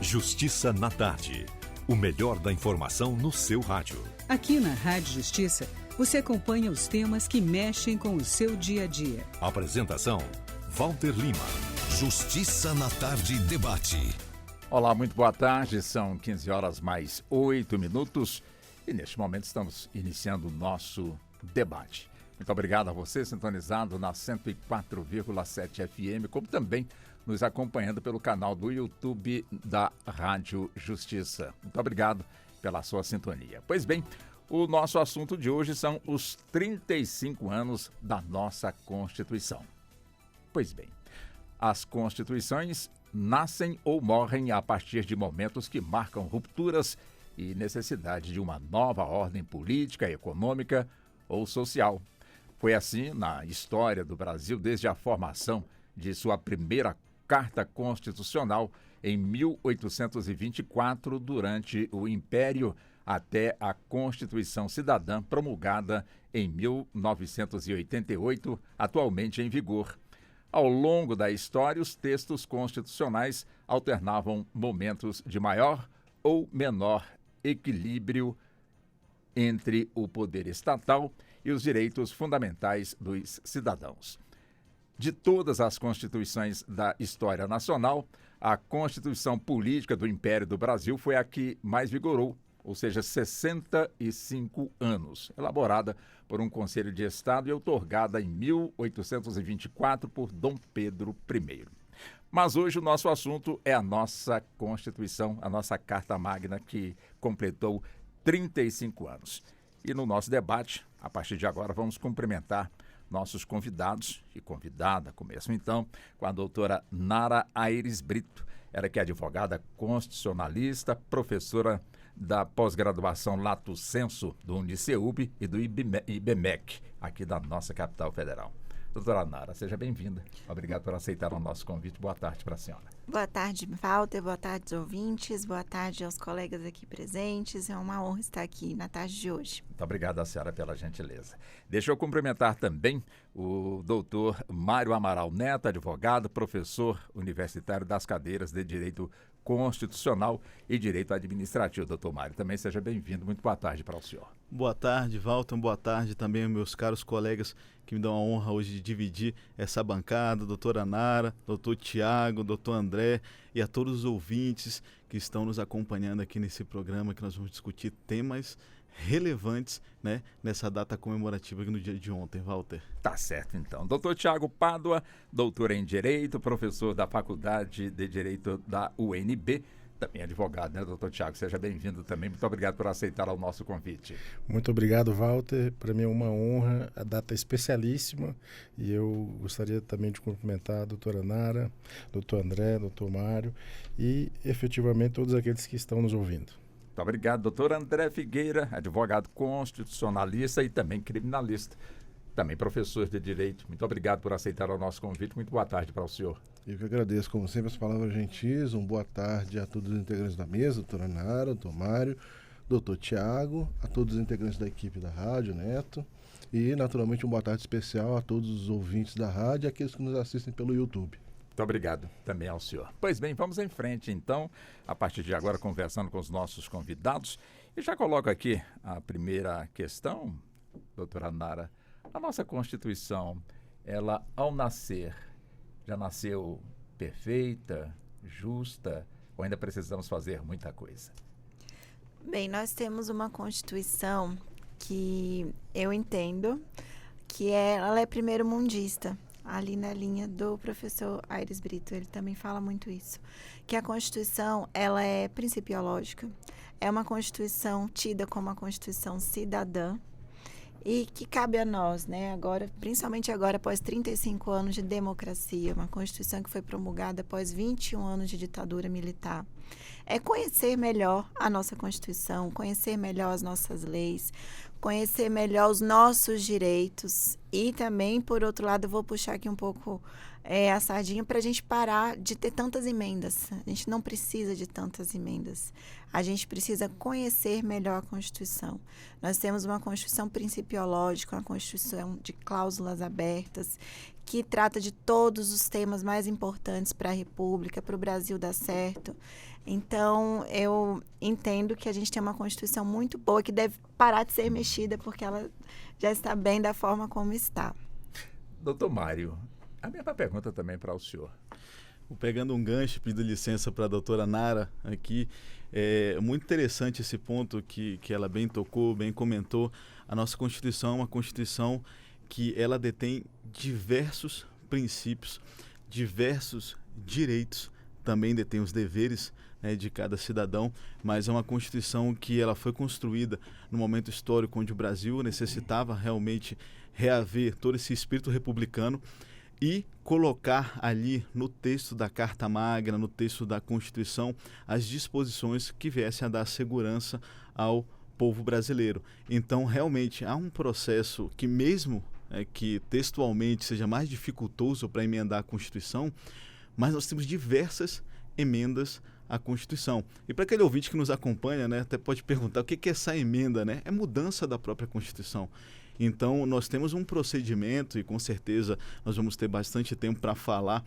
Justiça na Tarde. O melhor da informação no seu rádio. Aqui na Rádio Justiça, você acompanha os temas que mexem com o seu dia a dia. Apresentação: Walter Lima. Justiça na Tarde Debate. Olá, muito boa tarde. São 15 horas mais 8 minutos e neste momento estamos iniciando o nosso debate. Muito obrigado a você, sintonizado na 104,7 FM, como também nos acompanhando pelo canal do YouTube da Rádio Justiça. Muito obrigado pela sua sintonia. Pois bem, o nosso assunto de hoje são os 35 anos da nossa Constituição. Pois bem, as Constituições nascem ou morrem a partir de momentos que marcam rupturas e necessidade de uma nova ordem política, econômica ou social. Foi assim na história do Brasil desde a formação de sua primeira Carta Constitucional em 1824, durante o Império, até a Constituição Cidadã promulgada em 1988, atualmente em vigor. Ao longo da história, os textos constitucionais alternavam momentos de maior ou menor equilíbrio entre o poder estatal e os direitos fundamentais dos cidadãos. De todas as constituições da história nacional, a Constituição Política do Império do Brasil foi a que mais vigorou, ou seja, 65 anos, elaborada por um Conselho de Estado e outorgada em 1824 por Dom Pedro I. Mas hoje o nosso assunto é a nossa Constituição, a nossa Carta Magna, que completou 35 anos. E no nosso debate, a partir de agora, vamos cumprimentar nossos convidados e convidada. Começo então com a doutora Nara Aires Brito, ela que é advogada constitucionalista, professora da pós-graduação Lato Sensu do Uniceub e do IBMEC, aqui da nossa capital federal. Doutora Nara, seja bem-vinda. Obrigado por aceitar o nosso convite. Boa tarde para a senhora. Boa tarde, Walter. Boa tarde, ouvintes. Boa tarde aos colegas aqui presentes. É uma honra estar aqui na tarde de hoje. Muito obrigado a senhora pela gentileza. Deixa eu cumprimentar também o doutor Mário Amaral Neto, advogado, professor universitário das cadeiras de Direito Constitucional e Direito Administrativo. Doutor Mário, também seja bem-vindo. Muito boa tarde para o senhor. Boa tarde, Walter. Boa tarde também aos meus caros colegas que me dão a honra hoje de dividir essa bancada, doutora Nara, doutor Tiago, doutor André e a todos os ouvintes que estão nos acompanhando aqui nesse programa, que nós vamos discutir temas relevantes, né, nessa data comemorativa no dia de ontem, Walter. Tá certo, então. Doutor Tiago Pádua, doutor em Direito, professor da Faculdade de Direito da UNB, também advogado, né, doutor Tiago? Seja bem-vindo também. Muito obrigado por aceitar o nosso convite. Muito obrigado, Walter. Para mim é uma honra, a data é especialíssima, e eu gostaria também de cumprimentar a doutora Nara, doutor André, doutor Mário e, efetivamente, todos aqueles que estão nos ouvindo. Muito obrigado, doutor André Figueira, advogado constitucionalista e também criminalista, também professor de Direito. Muito obrigado por aceitar o nosso convite. Muito boa tarde para o senhor. Eu que agradeço, como sempre, as palavras gentis. Boa tarde a todos os integrantes da mesa, doutora Nara, doutor Mário, doutor Tiago, a todos os integrantes da equipe da rádio, Neto, e, naturalmente, boa tarde especial a todos os ouvintes da rádio e aqueles que nos assistem pelo YouTube. Muito obrigado também ao senhor. Pois bem, vamos em frente, então, a partir de agora, conversando com os nossos convidados. E já coloco aqui a primeira questão, doutora Nara. A nossa Constituição, ela, ao nascer, já nasceu perfeita, justa, ou ainda precisamos fazer muita coisa? Bem, nós temos uma Constituição que eu entendo que ela é primeiro-mundista, ali na linha do professor Aires Brito, ele também fala muito isso, que a Constituição, ela é principiológica, é uma Constituição tida como uma Constituição cidadã, e que cabe a nós, né, agora, principalmente agora, após 35 anos de democracia, uma Constituição que foi promulgada após 21 anos de ditadura militar. É conhecer melhor a nossa Constituição, conhecer melhor as nossas leis, conhecer melhor os nossos direitos e também, por outro lado, eu vou puxar aqui um pouco a sardinha para a gente parar de ter tantas emendas. A gente não precisa de tantas emendas. A gente precisa conhecer melhor a Constituição. Nós temos uma Constituição principiológica, uma Constituição de cláusulas abertas, que trata de todos os temas mais importantes para a República, para o Brasil dar certo. Então, eu entendo que a gente tem uma Constituição muito boa, que deve parar de ser mexida, porque ela já está bem da forma como está. Doutor Mário, a mesma pergunta também para o senhor. Pegando um gancho, pedindo licença para a doutora Nara aqui, é muito interessante esse ponto que ela bem tocou, bem comentou. A nossa Constituição é uma Constituição que ela detém diversos princípios, diversos direitos, também detém os deveres, né, de cada cidadão, mas é uma Constituição que ela foi construída no momento histórico onde o Brasil necessitava realmente reaver todo esse espírito republicano e colocar ali no texto da Carta Magna, no texto da Constituição, as disposições que viessem a dar segurança ao povo brasileiro. Então, realmente, há um processo que mesmo que textualmente seja mais dificultoso para emendar a Constituição, mas nós temos diversas emendas à Constituição. E para aquele ouvinte que nos acompanha, né, até pode perguntar o que é essa emenda, né? É mudança da própria Constituição. Então, nós temos um procedimento, e com certeza nós vamos ter bastante tempo para falar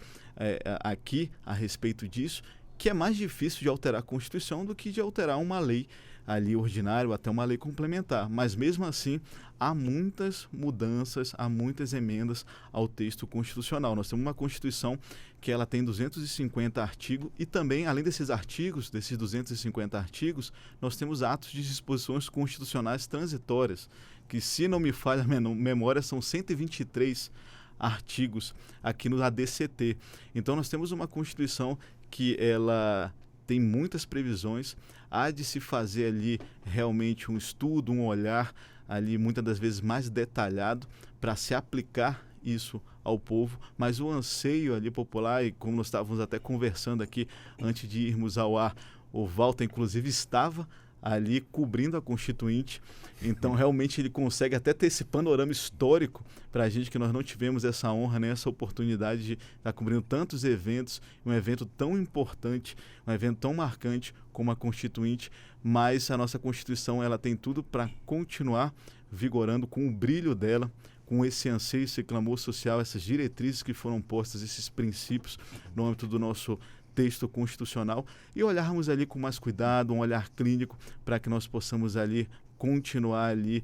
aqui a respeito disso, que é mais difícil de alterar a Constituição do que de alterar uma lei ali ordinária ou até uma lei complementar. Mas, mesmo assim, há muitas mudanças, há muitas emendas ao texto constitucional. Nós temos uma Constituição que ela tem 250 artigos e também, além desses artigos, desses 250 artigos, nós temos atos de disposições constitucionais transitórias, que, se não me falha a memória, são 123 artigos aqui no ADCT. Então, nós temos uma Constituição que ela tem muitas previsões, há de se fazer ali realmente um estudo, um olhar ali muitas das vezes mais detalhado para se aplicar isso ao povo, mas o anseio ali popular, e como nós estávamos até conversando aqui antes de irmos ao ar, o Walter inclusive estava ali cobrindo a Constituinte, então realmente ele consegue até ter esse panorama histórico para a gente, que nós não tivemos essa honra, né, essa oportunidade de estar cobrindo tantos eventos, um evento tão importante, um evento tão marcante como a Constituinte, mas a nossa Constituição ela tem tudo para continuar vigorando com o brilho dela, com esse anseio, esse clamor social, essas diretrizes que foram postas, esses princípios no âmbito do nosso texto constitucional, e olharmos ali com mais cuidado, um olhar clínico, para que nós possamos ali continuar ali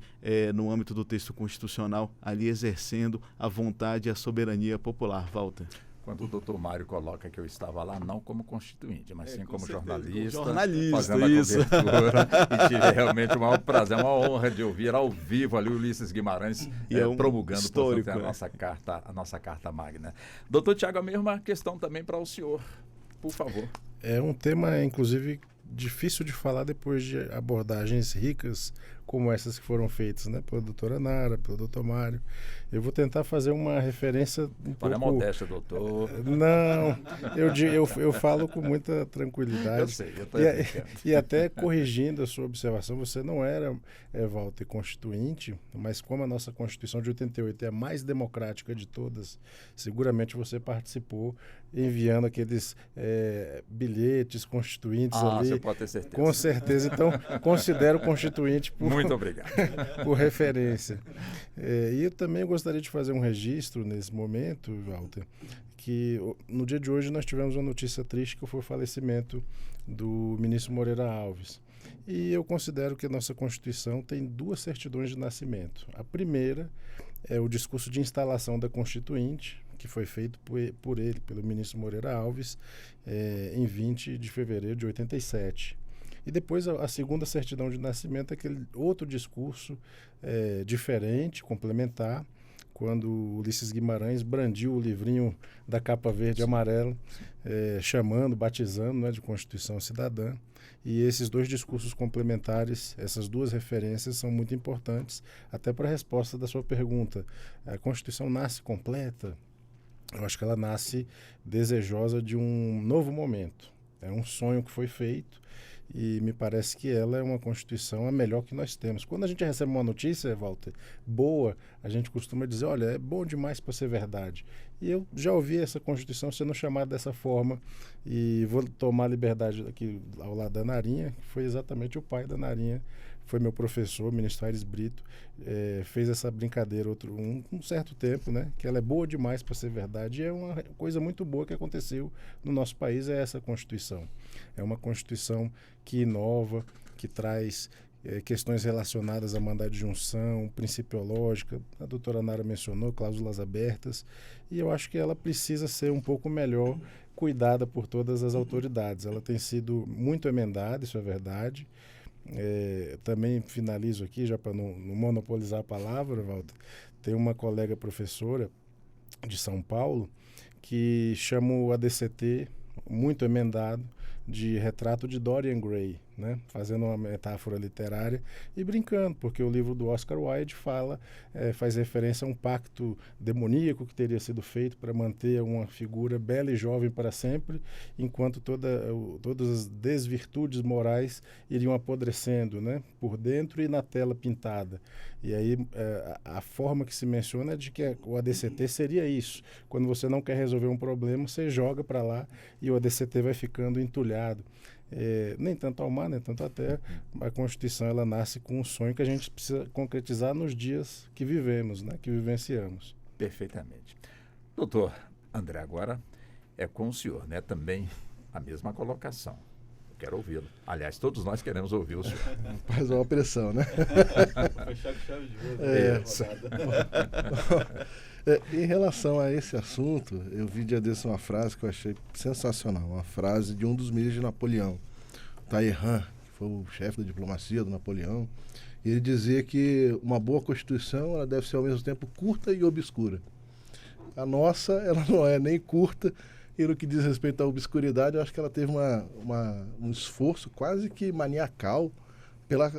no âmbito do texto constitucional, ali exercendo a vontade e a soberania popular. Walter. Quando o doutor Mário coloca que eu estava lá, não como constituinte, mas sim como certeza, jornalista, fazendo isso. a cobertura, e tive realmente o maior prazer, uma honra de ouvir ao vivo ali o Ulisses Guimarães promulgando histórico, a nossa carta magna. Doutor Tiago, a mesma questão também para o senhor, por favor. É um tema, inclusive, difícil de falar depois de abordagens ricas como essas que foram feitas, né, pela doutora Nara, pelo doutor Mário. Eu vou tentar fazer uma referência Para a modéstia, doutor. Não, eu falo com muita tranquilidade. Eu sei, eu estou e até corrigindo a sua observação, você não era, Walter, constituinte, mas como a nossa Constituição de 88 é a mais democrática de todas, seguramente você participou enviando aqueles bilhetes constituintes ali. Você pode ter certeza. Com certeza. Então, considero constituinte Muito obrigado. por referência. E eu também gostaria de fazer um registro nesse momento, Walter, que no dia de hoje nós tivemos uma notícia triste, que foi o falecimento do ministro Moreira Alves. E eu considero que a nossa Constituição tem duas certidões de nascimento. A primeira é o discurso de instalação da Constituinte, que foi feito por ele, pelo ministro Moreira Alves, em 20 de fevereiro de 87. E depois a segunda certidão de nascimento é aquele outro discurso diferente, complementar, quando Ulisses Guimarães brandiu o livrinho da capa verde e amarela, chamando, batizando, né, de Constituição Cidadã. E esses dois discursos complementares, essas duas referências são muito importantes, até para a resposta da sua pergunta. A Constituição nasce completa? Eu acho que ela nasce desejosa de um novo momento. É um sonho que foi feito e me parece que ela é uma Constituição a melhor que nós temos. Quando a gente recebe uma notícia, Walter, boa, a gente costuma dizer, olha, é bom demais para ser verdade. E eu já ouvi essa Constituição sendo chamada dessa forma, e vou tomar liberdade aqui ao lado da Narinha, que foi exatamente o pai da Narinha, foi meu professor, o ministro Aires Brito, fez essa brincadeira um certo tempo, né? Que ela é boa demais para ser verdade, e é uma coisa muito boa que aconteceu no nosso país, é essa Constituição. É uma Constituição que inova, que traz questões relacionadas à mandado de junção, principiológica, a doutora Nara mencionou, cláusulas abertas, e eu acho que ela precisa ser um pouco melhor cuidada por todas as autoridades. Ela tem sido muito emendada, isso é verdade. Também finalizo aqui, já para não monopolizar a palavra, Walter, tem uma colega professora de São Paulo que chama o ADCT, muito emendado, de retrato de Dorian Gray, né? Fazendo uma metáfora literária e brincando, porque o livro do Oscar Wilde faz referência a um pacto demoníaco que teria sido feito para manter uma figura bela e jovem para sempre, enquanto todas as desvirtudes morais iriam apodrecendo, né? Por dentro e na tela pintada. E aí a forma que se menciona é de que o ADCT seria isso. Quando você não quer resolver um problema, você joga para lá e o ADCT vai ficando entulhado. Nem tanto ao mar, nem tanto à terra. A Constituição ela nasce com um sonho que a gente precisa concretizar nos dias que vivemos, né? Que vivenciamos. Perfeitamente. Doutor André, agora é com o senhor, né? Também a mesma colocação. Eu quero ouvi-lo. Aliás, todos nós queremos ouvir o senhor. Faz uma pressão, né? Fechar com chave de ouro. Em relação a esse assunto, eu vi dia desse uma frase que eu achei sensacional, uma frase de um dos ministros de Napoleão, Talleyrand, que foi o chefe da diplomacia do Napoleão, e ele dizia que uma boa Constituição ela deve ser ao mesmo tempo curta e obscura. A nossa, ela não é nem curta, e no que diz respeito à obscuridade, eu acho que ela teve um esforço quase que maniacal pela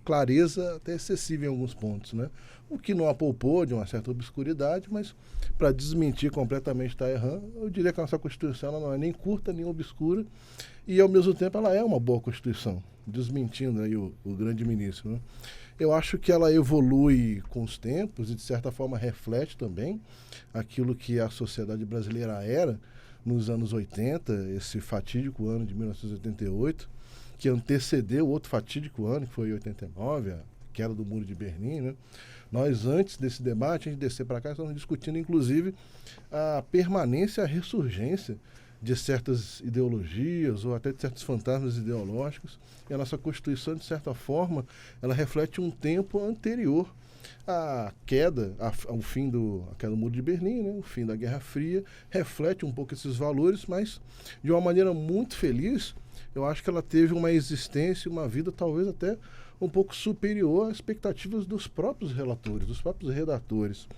clareza até excessiva em alguns pontos, né? O que não a poupou de uma certa obscuridade, mas para desmentir completamente Talleyrand, eu diria que a nossa Constituição ela não é nem curta nem obscura e ao mesmo tempo ela é uma boa Constituição, desmentindo aí o grande ministro, né? Eu acho que ela evolui com os tempos e de certa forma reflete também aquilo que a sociedade brasileira era nos anos 80, esse fatídico ano de 1988, que antecedeu outro fatídico ano, que foi 89, a queda do Muro de Berlim, né? Nós, antes desse debate, antes de descer para cá, estamos discutindo, inclusive, a permanência, a ressurgência de certas ideologias ou até de certos fantasmas ideológicos. E a nossa Constituição, de certa forma, ela reflete um tempo anterior à queda, ao fim a queda do Muro de Berlim, né? O fim da Guerra Fria, reflete um pouco esses valores, mas de uma maneira muito feliz. Eu acho que ela teve uma existência, uma vida talvez até um pouco superior às expectativas dos próprios relatores, dos próprios redatores.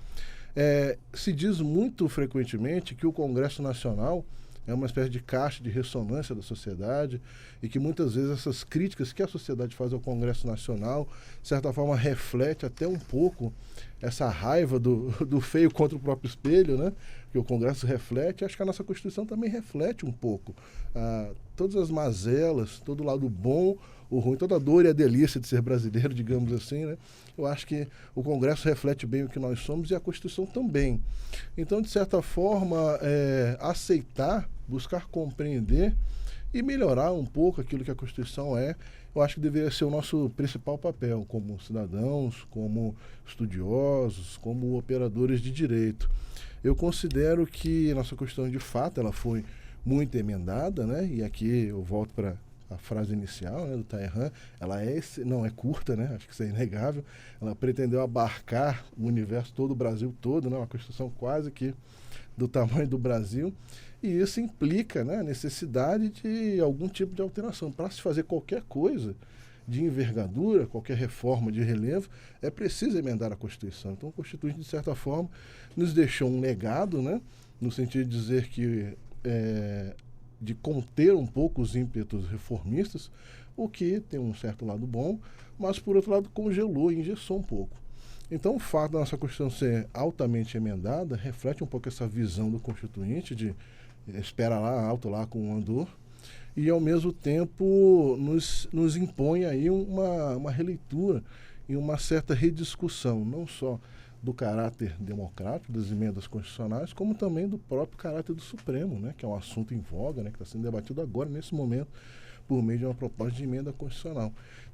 Se diz muito frequentemente que o Congresso Nacional é uma espécie de caixa de ressonância da sociedade e que muitas vezes essas críticas que a sociedade faz ao Congresso Nacional, de certa forma, reflete até um pouco essa raiva do feio contra o próprio espelho, né? Que o Congresso reflete. Acho que a nossa Constituição também reflete um pouco todas as mazelas, todo o lado bom, o ruim, toda a dor e a delícia de ser brasileiro, digamos assim, né? Eu acho que o Congresso reflete bem o que nós somos e a Constituição também. Então, de certa forma, aceitar, buscar compreender e melhorar um pouco aquilo que a Constituição é, eu acho que deveria ser o nosso principal papel como cidadãos, como estudiosos, como operadores de direito. Eu considero que a nossa Constituição, de fato, ela foi muito emendada, né? E aqui eu volto para a frase inicial, né, do Talleyrand, ela não é curta, né? Acho que isso é inegável. Ela pretendeu abarcar o universo todo, o Brasil todo, né? Uma Constituição quase que do tamanho do Brasil. E isso implica, né, a necessidade de algum tipo de alteração. Para se fazer qualquer coisa de envergadura, qualquer reforma de relevo, é preciso emendar a Constituição. Então, o Constituinte, de certa forma, nos deixou um legado, né, no sentido de dizer que de conter um pouco os ímpetos reformistas, o que tem um certo lado bom, mas, por outro lado, congelou, engessou um pouco. Então, o fato da nossa Constituição ser altamente emendada reflete um pouco essa visão do Constituinte de espera lá, alto lá com o andor, e, ao mesmo tempo, nos impõe aí uma releitura e uma certa rediscussão, não só do caráter democrático das emendas constitucionais, como também do próprio caráter do Supremo, né, que é um assunto em voga, né, que está sendo debatido agora, nesse momento, por meio de uma proposta de emenda constitucional.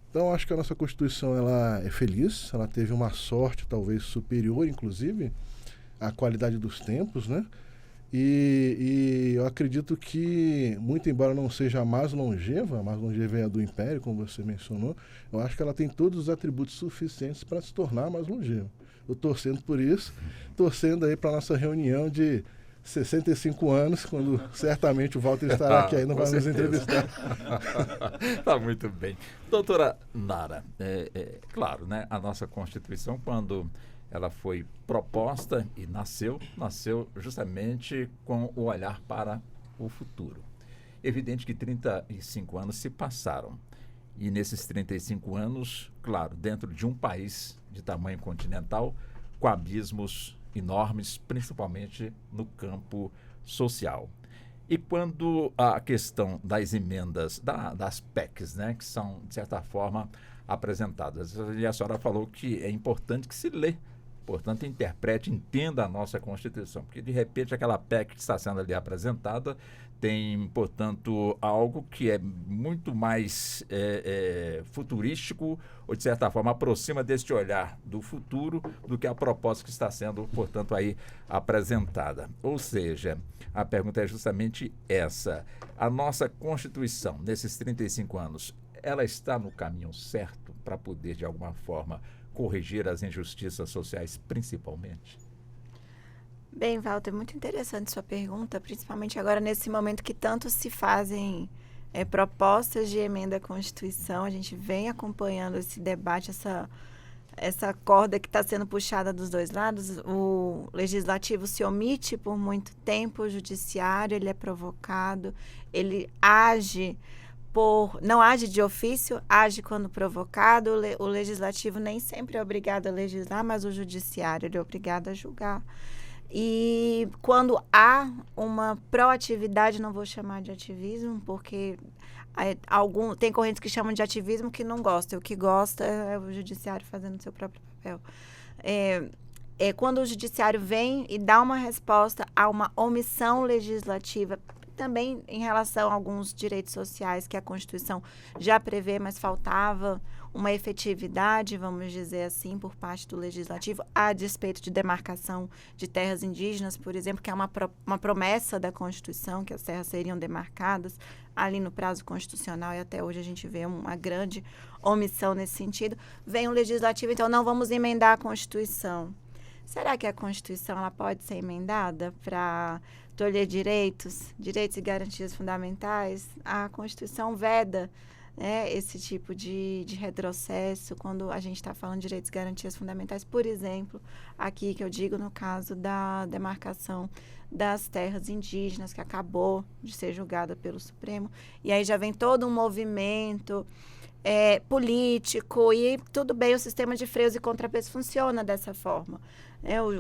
Então, acho que a nossa Constituição ela é feliz, ela teve uma sorte talvez superior, inclusive, à qualidade dos tempos, né? E eu acredito que, muito embora não seja a mais longeva é a do Império, como você mencionou, eu acho que ela tem todos os atributos suficientes para se tornar mais longeva. Eu torcendo por isso, torcendo aí para a nossa reunião de 65 anos, quando certamente o Walter estará aqui ainda para nos entrevistar. Tá muito bem. Doutora Nara, claro, né, a nossa Constituição, quando ela foi proposta e nasceu justamente com o olhar para o futuro. Evidente que 35 anos se passaram. E nesses 35 anos, claro, dentro de um país de tamanho continental, com abismos enormes, principalmente no campo social. E quando a questão das emendas, das PECs, né, que são, de certa forma, apresentadas, e a senhora falou que é importante que se lê, portanto, interprete, entenda a nossa Constituição, porque, de repente, aquela PEC que está sendo ali apresentada tem, portanto, algo que é muito mais futurístico, ou, de certa forma, aproxima deste olhar do futuro do que a proposta que está sendo, portanto, aí apresentada. Ou seja, a pergunta é justamente essa. A nossa Constituição, nesses 35 anos, ela está no caminho certo para poder, de alguma forma, corrigir as injustiças sociais, principalmente? Bem, Walter, muito interessante sua pergunta, principalmente agora nesse momento que tanto se fazem propostas de emenda à Constituição. A gente vem acompanhando esse debate, essa corda que está sendo puxada dos dois lados. O Legislativo se omite por muito tempo, o Judiciário ele é provocado, ele não age de ofício, age quando provocado. O Legislativo nem sempre é obrigado a legislar, mas o Judiciário ele é obrigado a julgar. E quando há uma proatividade, não vou chamar de ativismo, porque tem correntes que chamam de ativismo que não gostam. O que gosta é o Judiciário fazendo o seu próprio papel. Quando o Judiciário vem e dá uma resposta a uma omissão legislativa, também em relação a alguns direitos sociais que a Constituição já prevê, mas faltava uma efetividade, vamos dizer assim, por parte do Legislativo, a despeito de demarcação de terras indígenas, por exemplo, que é uma promessa da Constituição, que as terras seriam demarcadas ali no prazo constitucional, e até hoje a gente vê uma grande omissão nesse sentido. Vem o Legislativo, então não vamos emendar a Constituição. Será que a Constituição ela pode ser emendada para tolher direitos e garantias fundamentais? A Constituição veda, né, esse tipo de retrocesso quando a gente está falando de direitos e garantias fundamentais. Por exemplo, aqui que eu digo no caso da demarcação das terras indígenas, que acabou de ser julgada pelo Supremo. E aí já vem todo um movimento político, e tudo bem, o sistema de freios e contrapesos funciona dessa forma.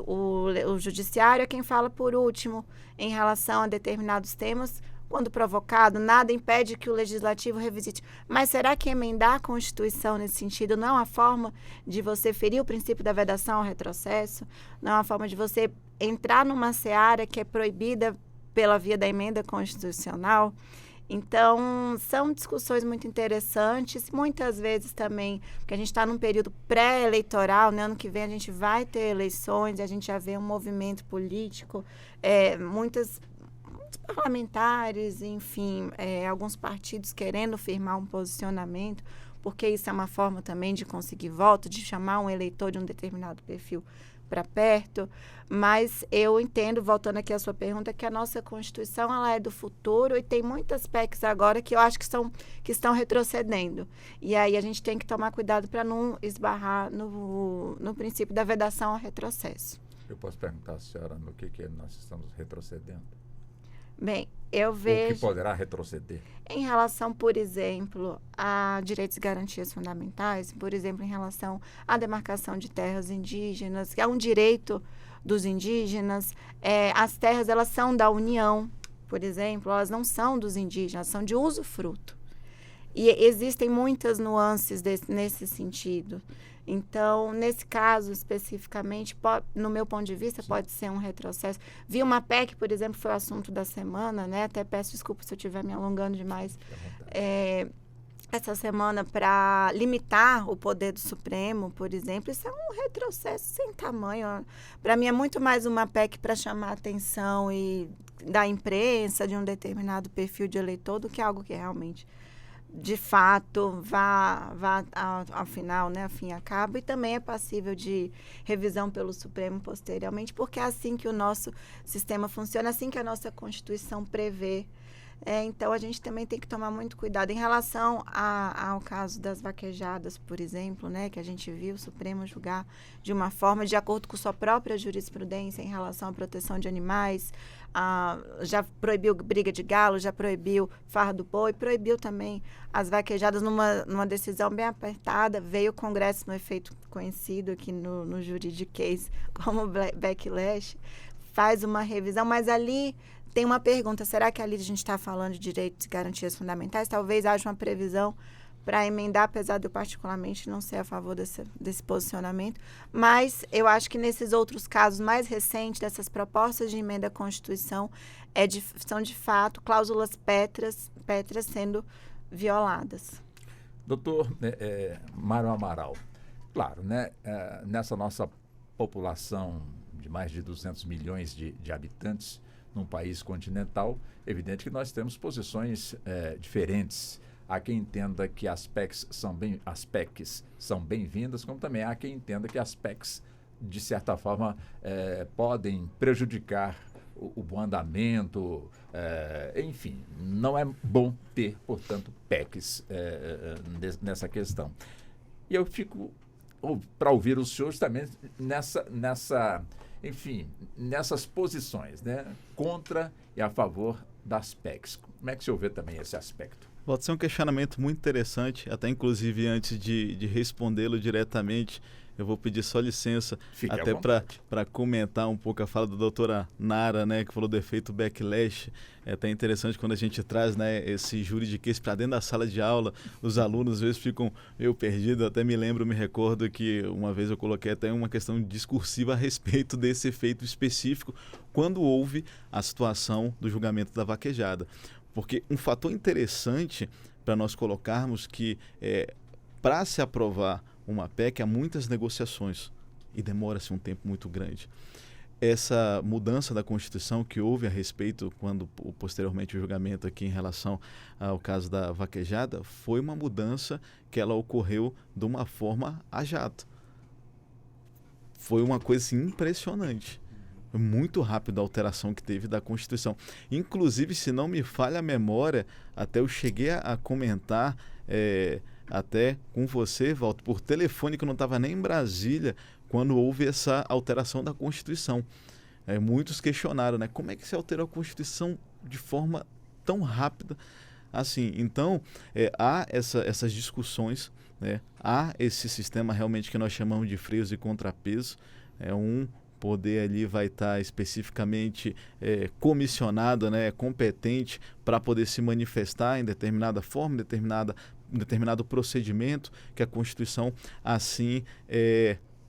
O Judiciário é quem fala por último em relação a determinados temas. Quando provocado, nada impede que o Legislativo revisite. Mas será que emendar a Constituição nesse sentido não é uma forma de você ferir o princípio da vedação ao retrocesso? Não é uma forma de você entrar numa seara que é proibida pela via da emenda constitucional? Então, são discussões muito interessantes, muitas vezes também, porque a gente está num período pré-eleitoral, né? Ano que vem a gente vai ter eleições e a gente já vê um movimento político, muitos parlamentares, enfim, alguns partidos querendo firmar um posicionamento, porque isso é uma forma também de conseguir voto, de chamar um eleitor de um determinado perfil para perto. Mas eu entendo, voltando aqui à sua pergunta, que a nossa Constituição ela é do futuro, e tem muitas PECs agora que eu acho que estão retrocedendo. E aí a gente tem que tomar cuidado para não esbarrar no princípio da vedação ao retrocesso. Eu posso perguntar à senhora no que nós estamos retrocedendo? Bem, eu vejo... O que poderá retroceder? Em relação, por exemplo, a direitos e garantias fundamentais, por exemplo, em relação à demarcação de terras indígenas, que é um direito dos indígenas. As terras, elas são da União, por exemplo, elas não são dos indígenas, são de usufruto. E existem muitas nuances nesse sentido. Então, nesse caso especificamente, no meu ponto de vista, pode ser um retrocesso. Vi uma PEC, por exemplo, foi o assunto da semana, né? Até peço desculpa se eu estiver me alongando demais. Essa semana, para limitar o poder do Supremo, por exemplo, isso é um retrocesso sem tamanho. Para mim, é muito mais uma PEC para chamar a atenção da imprensa, de um determinado perfil de eleitor, do que algo que realmente, de fato, vá ao final, né, a fim acaba, e também é passível de revisão pelo Supremo posteriormente, porque é assim que o nosso sistema funciona, assim que a nossa Constituição prevê. Então, a gente também tem que tomar muito cuidado. Em relação ao caso das vaquejadas, por exemplo, né, que a gente viu o Supremo julgar de uma forma, de acordo com sua própria jurisprudência em relação à proteção de animais, já proibiu briga de galo, já proibiu farra do boi, proibiu também as vaquejadas numa decisão bem apertada. Veio o Congresso no efeito conhecido aqui no juridiquês como backlash, faz uma revisão, mas ali tem uma pergunta: será que ali a gente está falando de direitos e garantias fundamentais? Talvez haja uma previsão para emendar, apesar de eu particularmente não ser a favor desse posicionamento. Mas eu acho que nesses outros casos mais recentes, dessas propostas de emenda à Constituição, são de fato cláusulas pétreas sendo violadas. Doutor Mário Amaral, claro, né, nessa nossa população de mais de 200 milhões de habitantes, num país continental, é evidente que nós temos posições diferentes. Há quem entenda que as PECs são bem-vindas, como também há quem entenda que as PECs, de certa forma, podem prejudicar o bom andamento. Enfim, não é bom ter, portanto, PECs nessa questão. E eu fico para ouvir os senhores também nessas posições, né, contra e a favor das PECs. Como é que o senhor vê também esse aspecto? Pode ser um questionamento muito interessante, até inclusive antes de respondê-lo diretamente, eu vou pedir só licença, Fique até para comentar um pouco a fala da doutora Nara, né, que falou do efeito backlash. É até interessante quando a gente traz, né, esse juridiquês para dentro da sala de aula, os alunos às vezes ficam meio perdidos. Eu até me recordo que uma vez eu coloquei até uma questão discursiva a respeito desse efeito específico quando houve a situação do julgamento da vaquejada. Porque um fator interessante para nós colocarmos que para se aprovar uma PEC há muitas negociações e demora-se um tempo muito grande. Essa mudança da Constituição que houve a respeito, quando posteriormente o julgamento aqui em relação ao caso da vaquejada, foi uma mudança que ela ocorreu de uma forma a jato. Foi uma coisa assim, impressionante. Foi muito rápido a alteração que teve da Constituição. Inclusive, se não me falha a memória, até eu cheguei a comentar até com você, Walter, por telefone, que eu não estava nem em Brasília, quando houve essa alteração da Constituição. Muitos questionaram, né? Como é que se alterou a Constituição de forma tão rápida assim? Então, há essas discussões, né? Há esse sistema realmente que nós chamamos de freios e contrapesos. Um poder ali vai estar especificamente comissionado, né? Competente para poder se manifestar em determinada forma, determinado procedimento que a Constituição assim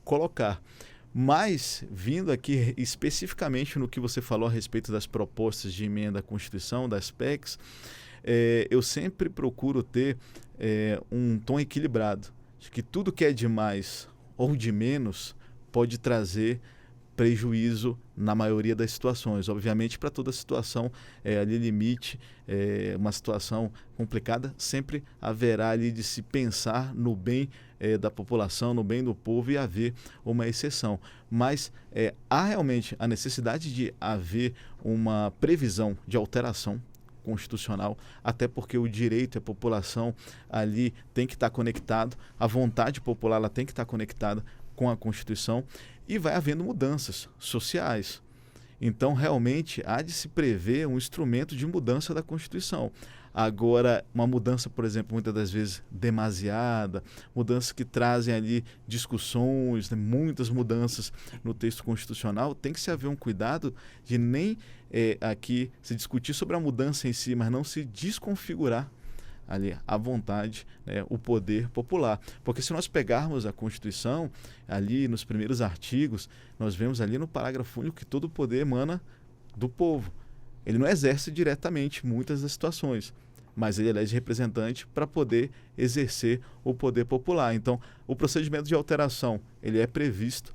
colocar. Mas, vindo aqui especificamente no que você falou a respeito das propostas de emenda à Constituição, das PECs, eu sempre procuro ter um tom equilibrado, de que tudo que é de mais ou de menos pode trazer prejuízo na maioria das situações. Obviamente, para toda situação ali limite, uma situação complicada, sempre haverá ali de se pensar no bem da população, no bem do povo, e haver uma exceção. Mas há realmente a necessidade de haver uma previsão de alteração constitucional, até porque o direito e a população ali tem que estar conectado, a vontade popular ela tem que estar conectada com a Constituição, e vai havendo mudanças sociais. Então, realmente, há de se prever um instrumento de mudança da Constituição. Agora, uma mudança, por exemplo, muitas das vezes demasiada, mudanças que trazem ali discussões, né, muitas mudanças no texto constitucional, tem que se haver um cuidado de nem aqui se discutir sobre a mudança em si, mas não se desconfigurar ali à vontade, né, o poder popular. Porque se nós pegarmos a Constituição, ali nos primeiros artigos, nós vemos ali no parágrafo único que todo o poder emana do povo. Ele não exerce diretamente muitas das situações, mas ele elege representante para poder exercer o poder popular. Então, o procedimento de alteração, ele é previsto.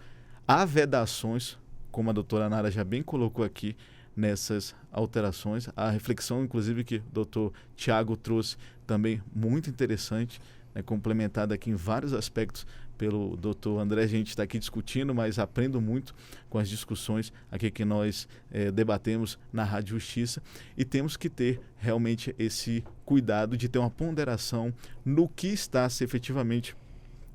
Há vedações, como a doutora Nara já bem colocou aqui, nessas alterações. A reflexão, inclusive, que o doutor Tiago trouxe também muito interessante, né, complementada aqui em vários aspectos pelo doutor André. A gente está aqui discutindo, mas aprendo muito com as discussões aqui que nós debatemos na Rádio Justiça, e temos que ter realmente esse cuidado de ter uma ponderação no que está se efetivamente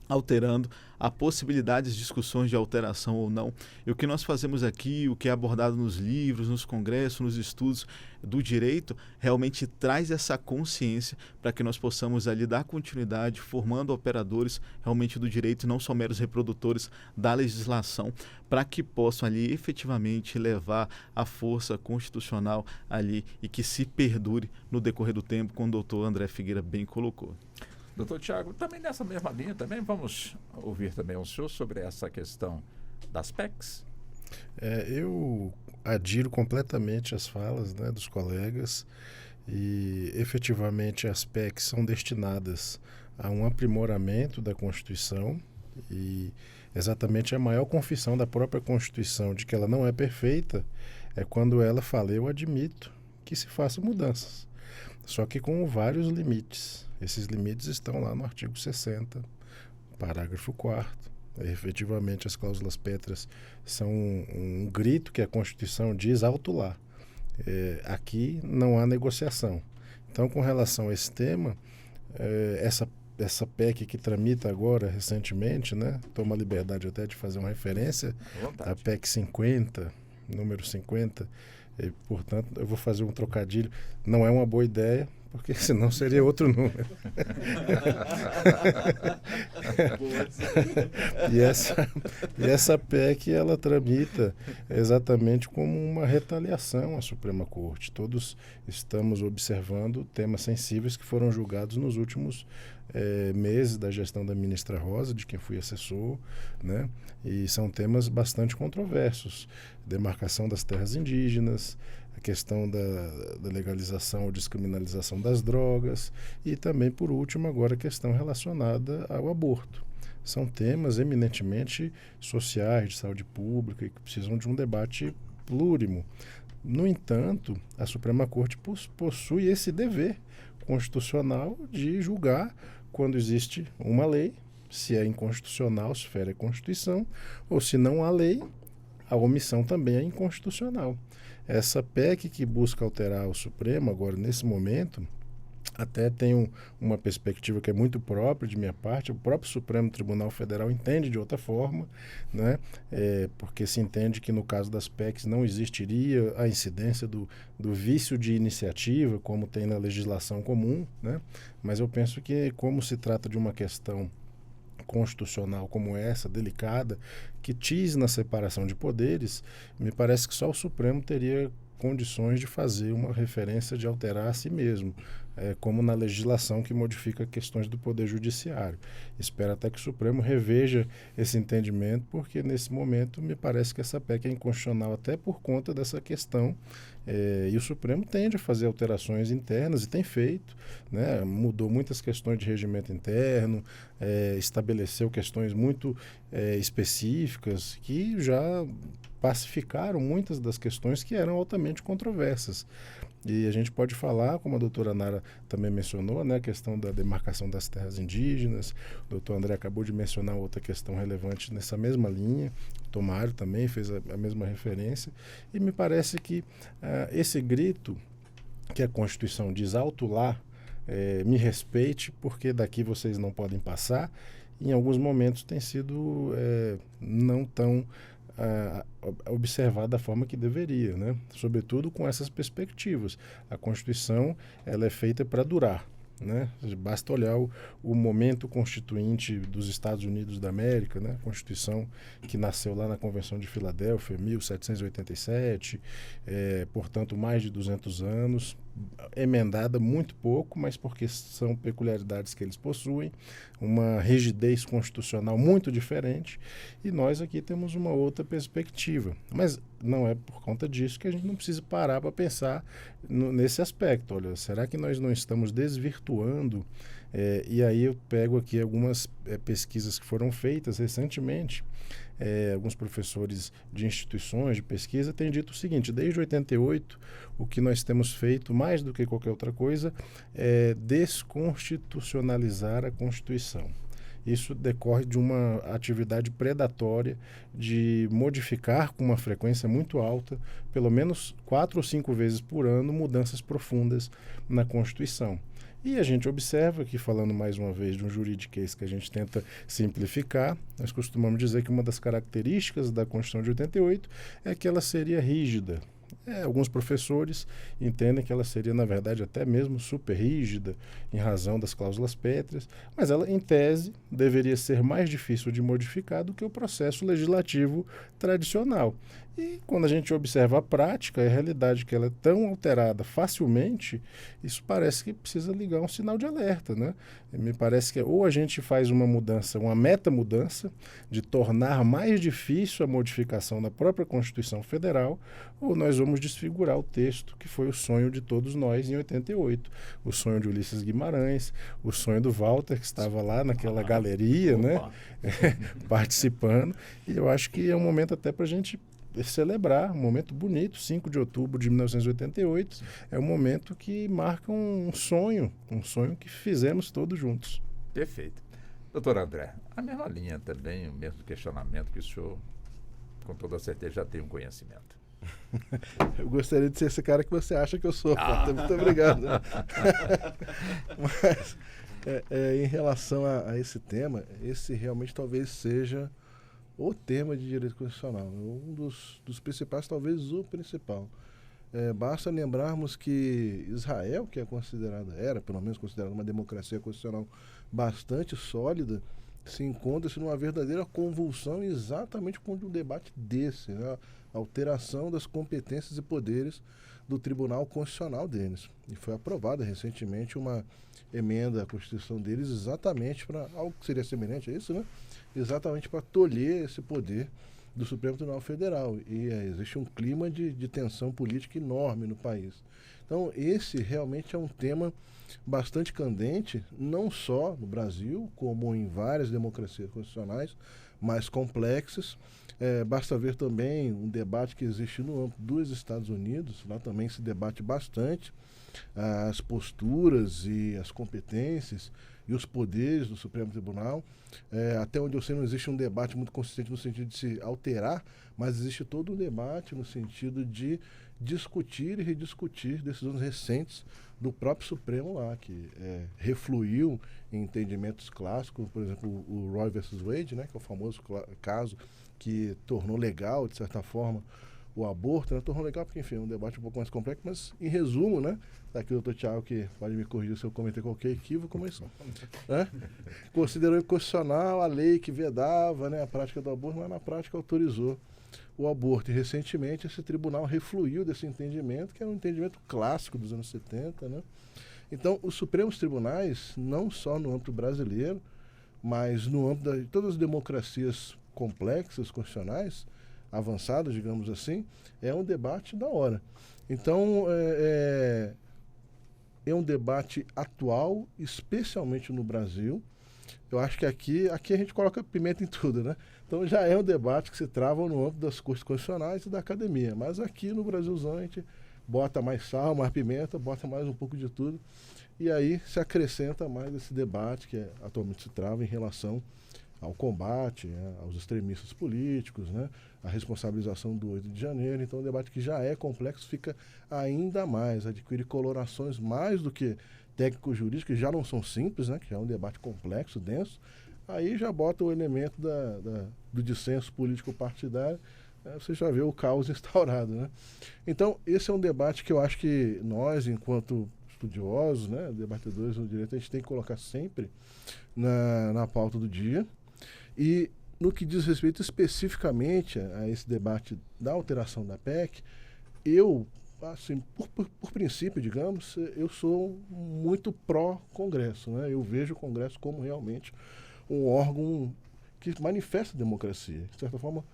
alterando, a possibilidades de discussões de alteração ou não. E o que nós fazemos aqui, o que é abordado nos livros, nos congressos, nos estudos do direito, realmente traz essa consciência para que nós possamos ali dar continuidade, formando operadores realmente do direito, não só meros reprodutores da legislação, para que possam ali efetivamente levar a força constitucional ali e que se perdure no decorrer do tempo, como o doutor André Figueira bem colocou. Doutor Tiago, também nessa mesma linha, também vamos ouvir também o senhor sobre essa questão das PECs? Eu adiro completamente as falas, né, dos colegas, e efetivamente as PECs são destinadas a um aprimoramento da Constituição, e exatamente a maior confissão da própria Constituição de que ela não é perfeita é quando ela fala: eu admito que se façam mudanças, só que com vários limites. Esses limites estão lá no artigo 60, parágrafo 4º. Efetivamente, as cláusulas pétreas são um grito que a Constituição diz alto lá. Aqui não há negociação. Então, com relação a esse tema, essa PEC que tramita agora, recentemente, né, toma a liberdade até de fazer uma referência, a PEC 50, número 50, portanto, eu vou fazer um trocadilho, não é uma boa ideia, porque senão seria outro número. e essa PEC, ela tramita exatamente como uma retaliação à Suprema Corte. Todos estamos observando temas sensíveis que foram julgados nos últimos meses da gestão da ministra Rosa, de quem fui assessor, né? E são temas bastante controversos. Demarcação das terras indígenas, a questão da legalização ou descriminalização das drogas e também, por último, agora a questão relacionada ao aborto. São temas eminentemente sociais, de saúde pública, e que precisam de um debate plúrimo. No entanto, a Suprema Corte possui esse dever constitucional de julgar quando existe uma lei, se é inconstitucional, se fere a Constituição, ou se não há lei, a omissão também é inconstitucional. Essa PEC que busca alterar o Supremo, agora nesse momento, até tem uma perspectiva que é muito própria de minha parte. O próprio Supremo Tribunal Federal entende de outra forma, né? Porque se entende que no caso das PECs não existiria a incidência do vício de iniciativa, como tem na legislação comum, né? Mas eu penso que, como se trata de uma questão constitucional como essa, delicada, que tise na separação de poderes, me parece que só o Supremo teria condições de fazer uma referência de alterar a si mesmo, como na legislação que modifica questões do Poder Judiciário. Espero até que o Supremo reveja esse entendimento, porque nesse momento me parece que essa PEC é inconstitucional até por conta dessa questão, e o Supremo tende a fazer alterações internas e tem feito, né? Mudou muitas questões de regimento interno, estabeleceu questões muito específicas que já pacificaram muitas das questões que eram altamente controversas. E a gente pode falar, como a doutora Nara também mencionou, né, a questão da demarcação das terras indígenas. O doutor André acabou de mencionar outra questão relevante nessa mesma linha. O Tomário também fez a mesma referência. E me parece que esse grito que a Constituição diz alto lá, me respeite, porque daqui vocês não podem passar, em alguns momentos tem sido não tão observar da forma que deveria, né? Sobretudo com essas perspectivas. A Constituição, ela é feita para durar, né? Basta olhar o momento constituinte dos Estados Unidos da América, né? A Constituição que nasceu lá na Convenção de Filadélfia, 1787, portanto mais de 200 anos, emendada muito pouco, mas porque são peculiaridades que eles possuem, uma rigidez constitucional muito diferente, e nós aqui temos uma outra perspectiva. Mas não é por conta disso que a gente não precisa parar para pensar nesse aspecto. Olha, será que nós não estamos desvirtuando? E aí eu pego aqui algumas pesquisas que foram feitas recentemente. Alguns professores de instituições de pesquisa têm dito o seguinte: desde 88, o que nós temos feito, mais do que qualquer outra coisa, é desconstitucionalizar a Constituição. Isso decorre de uma atividade predatória de modificar com uma frequência muito alta, pelo menos 4 ou 5 vezes por ano, mudanças profundas na Constituição. E a gente observa que, falando mais uma vez de um juridiquês que a gente tenta simplificar, nós costumamos dizer que uma das características da Constituição de 88 é que ela seria rígida. Alguns professores entendem que ela seria, na verdade, até mesmo super rígida, em razão das cláusulas pétreas, mas ela, em tese, deveria ser mais difícil de modificar do que o processo legislativo tradicional. E quando a gente observa a prática, a realidade que ela é tão alterada facilmente, isso parece que precisa ligar um sinal de alerta, né? Me parece que ou a gente faz uma mudança, uma meta-mudança, de tornar mais difícil a modificação da própria Constituição Federal, ou nós vamos desfigurar o texto, que foi o sonho de todos nós em 88. O sonho de Ulisses Guimarães, o sonho do Walter, que estava lá naquela galeria, né? Participando. E eu acho que é um momento até para a gente celebrar, um momento bonito. 5 de outubro de 1988 é um momento que marca um sonho que fizemos todos juntos. Perfeito. Doutor André, a mesma linha também, o mesmo questionamento que o senhor, com toda certeza, já tem um conhecimento. Eu gostaria de ser esse cara que você acha que eu sou. Muito obrigado. Mas, em relação a esse tema, esse realmente talvez seja o tema de direito constitucional, um dos principais, talvez o principal. Basta lembrarmos que Israel, que era pelo menos considerada uma democracia constitucional bastante sólida, se encontra-se numa verdadeira convulsão exatamente com um debate desse, né? A alteração das competências e poderes do Tribunal Constitucional deles. E foi aprovada recentemente uma emenda à Constituição deles exatamente para algo que seria semelhante a isso, né? Exatamente para tolher esse poder do Supremo Tribunal Federal. E existe um clima de tensão política enorme no país. Então, esse realmente é um tema bastante candente, não só no Brasil, como em várias democracias constitucionais mais complexas. Basta ver também um debate que existe no âmbito dos Estados Unidos. Lá também se debate bastante as posturas e as competências e os poderes do Supremo Tribunal. Até onde eu sei, não existe um debate muito consistente no sentido de se alterar, mas existe todo um debate no sentido de discutir e rediscutir decisões recentes do próprio Supremo lá, que refluiu em entendimentos clássicos, por exemplo, o Roe versus Wade, né, que é o famoso caso que tornou legal, de certa forma, o aborto, né? Tornou legal porque, enfim, é um debate um pouco mais complexo, mas, em resumo, né, tá aqui o doutor Tiago, que pode me corrigir se eu cometer qualquer equívoco, mas considerou inconstitucional a lei que vedava, né, a prática do aborto, mas na prática autorizou o aborto. E recentemente esse tribunal refluiu desse entendimento, que é um entendimento clássico dos anos 70, né? Então, os Supremos Tribunais, não só no âmbito brasileiro, mas no âmbito de todas as democracias complexas, constitucionais, avançadas, digamos assim, é um debate da hora. Então, é um debate atual, especialmente no Brasil. Eu acho que aqui a gente coloca pimenta em tudo, né? Então já é um debate que se trava no âmbito das cortes constitucionais e da academia. Mas aqui no Brasilzão a gente bota mais sal, mais pimenta, bota mais um pouco de tudo. E aí se acrescenta mais esse debate que atualmente se trava em relação ao combate, aos extremistas políticos, né? A responsabilização do 8 de janeiro. Então, um debate que já é complexo fica ainda mais, adquire colorações mais do que técnico-jurídicas, que já não são simples, né? Que já é um debate complexo, denso. Aí já bota o elemento do dissenso político-partidário, você já vê o caos instaurado, né? Então, esse é um debate que eu acho que nós, enquanto estudiosos, né, debatedores do direito, a gente tem que colocar sempre na pauta do dia. E no que diz respeito especificamente a esse debate da alteração da PEC, eu assim, por princípio, digamos, eu sou muito pró-Congresso, né? Eu vejo o Congresso como realmente um órgão que manifesta a democracia, de certa forma,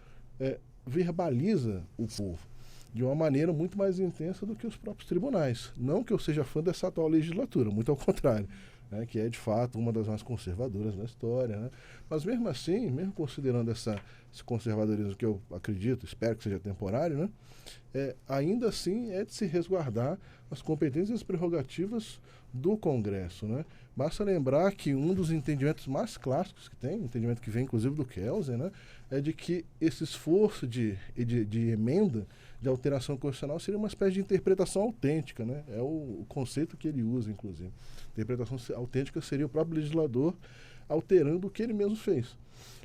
verbaliza o povo de uma maneira muito mais intensa do que os próprios tribunais. Não que eu seja fã dessa atual legislatura, muito ao contrário, né, que é de fato uma das mais conservadoras da história, né? Mas mesmo assim, mesmo considerando esse conservadorismo que eu acredito, espero que seja temporário, né, ainda assim é de se resguardar as competências e as prerrogativas do Congresso, né? Basta lembrar que um dos entendimentos mais clássicos que tem, um entendimento que vem inclusive do Kelsen, né, é de que esse esforço de emenda, de alteração constitucional, seria uma espécie de interpretação autêntica, né? É o conceito que ele usa, inclusive. Interpretação autêntica seria o próprio legislador alterando o que ele mesmo fez.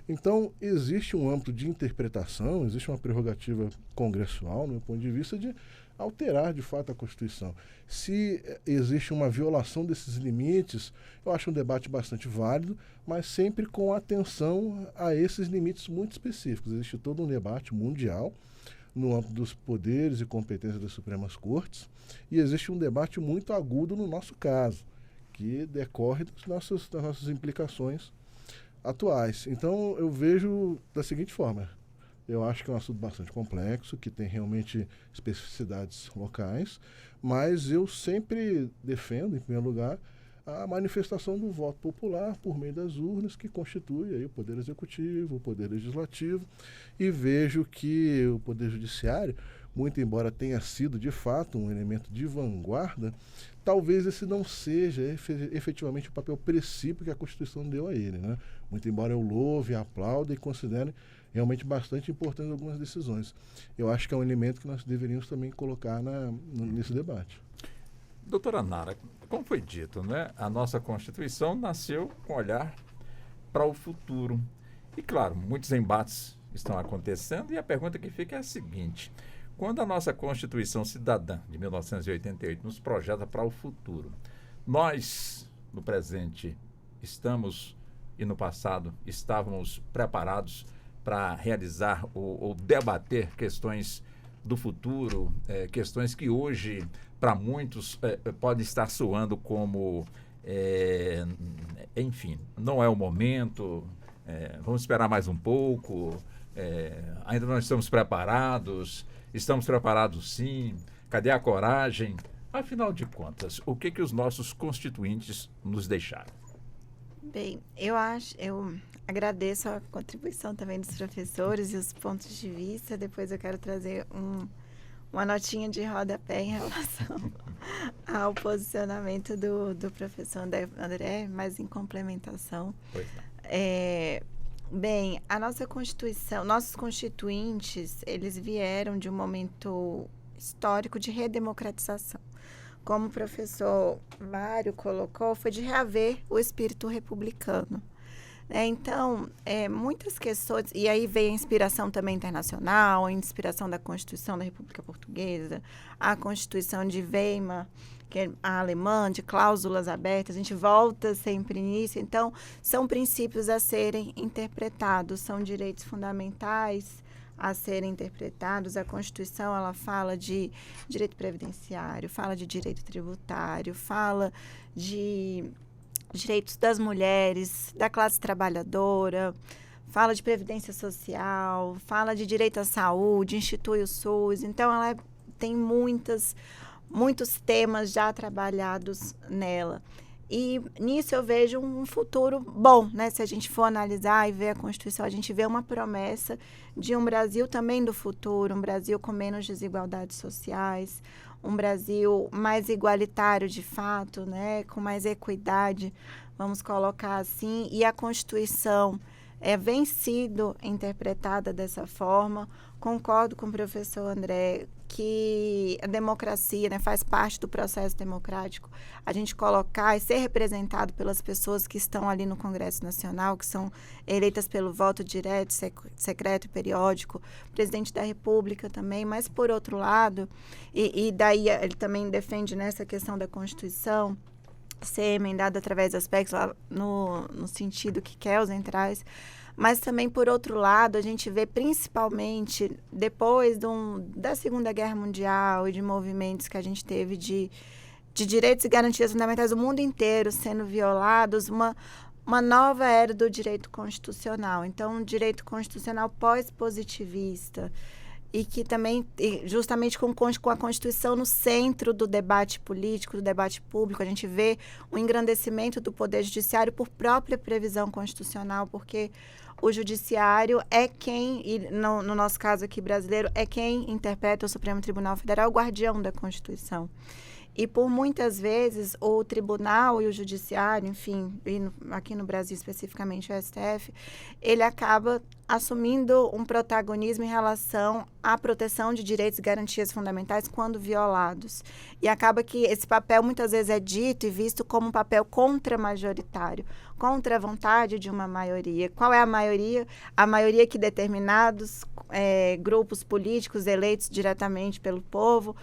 Então, existe um âmbito de interpretação, existe uma prerrogativa congressual, no meu ponto de vista, de alterar, de fato, a Constituição. Se existe uma violação desses limites, eu acho um debate bastante válido, mas sempre com atenção a esses limites muito específicos. Existe todo um debate mundial no âmbito dos poderes e competências das Supremas Cortes, e existe um debate muito agudo no nosso caso, que decorre das nossas implicações atuais. Então, eu vejo da seguinte forma: eu acho que é um assunto bastante complexo, que tem realmente especificidades locais, mas eu sempre defendo, em primeiro lugar, a manifestação do voto popular por meio das urnas, que constitui aí o Poder Executivo, o Poder Legislativo, e vejo que o Poder Judiciário, muito embora tenha sido, de fato, um elemento de vanguarda, talvez esse não seja efetivamente o papel princípio que a Constituição deu a ele, né? Muito embora eu louve, aplaude e considere realmente bastante importante algumas decisões. Eu acho que é um elemento que nós deveríamos também colocar nesse debate. Doutora Nara, como foi dito, né, a nossa Constituição nasceu com olhar para o futuro. E, claro, muitos embates estão acontecendo, e a pergunta que fica é a seguinte: quando a nossa Constituição Cidadã, de 1988, nos projeta para o futuro, nós, no presente, estamos, e no passado, estávamos preparados para realizar ou debater questões do futuro, questões que hoje, para muitos, podem estar soando como, enfim, não é o momento, vamos esperar mais um pouco, ainda não estamos preparados sim, cadê a coragem? Afinal de contas, o que os nossos constituintes nos deixaram? Bem, eu agradeço a contribuição também dos professores e os pontos de vista. Depois eu quero trazer uma notinha de rodapé em relação ao posicionamento do professor André, mas em complementação. Pois não. Bem, a nossa Constituição, nossos constituintes, eles vieram de um momento histórico de redemocratização. Como o professor Mário colocou, foi de reaver o espírito republicano. Então, muitas questões, e aí veio a inspiração também internacional, a inspiração da Constituição da República Portuguesa, a Constituição de Weimar, que é a alemã, de cláusulas abertas, a gente volta sempre nisso. Então, são princípios a serem interpretados, são direitos fundamentais a serem interpretados. A Constituição, ela fala de direito previdenciário, fala de direito tributário, fala de direitos das mulheres, da classe trabalhadora, fala de previdência social, fala de direito à saúde, institui o SUS. Então, ela tem muitos temas já trabalhados nela. E nisso eu vejo um futuro bom, né? Se a gente for analisar e ver a Constituição, a gente vê uma promessa de um Brasil também do futuro, um Brasil com menos desigualdades sociais, um Brasil mais igualitário de fato, né? Com mais equidade, vamos colocar assim. E a Constituição vem sido interpretada dessa forma. Concordo com o professor André que a democracia, né, faz parte do processo democrático, a gente colocar e ser representado pelas pessoas que estão ali no Congresso Nacional, que são eleitas pelo voto direto, secreto e periódico, presidente da República também, mas por outro lado, e daí ele também defende nessa questão da Constituição, ser emendado através das PECs lá no sentido que quer os entraves, mas também, por outro lado, a gente vê principalmente depois da Segunda Guerra Mundial e de movimentos que a gente teve de direitos e garantias fundamentais do mundo inteiro sendo violados, uma nova era do direito constitucional. Então, um direito constitucional pós-positivista, e que também, justamente com a Constituição no centro do debate político, do debate público, a gente vê o engrandecimento do Poder Judiciário por própria previsão constitucional, porque o Judiciário é quem, e no nosso caso aqui brasileiro, é quem interpreta o Supremo Tribunal Federal, o guardião da Constituição. E por muitas vezes o tribunal e o judiciário, enfim, aqui no Brasil especificamente o STF, ele acaba assumindo um protagonismo em relação à proteção de direitos e garantias fundamentais quando violados. E acaba que esse papel muitas vezes é dito e visto como um papel contra-majoritário, contra a vontade de uma maioria. Qual é a maioria? A maioria que determinados grupos políticos eleitos diretamente pelo povo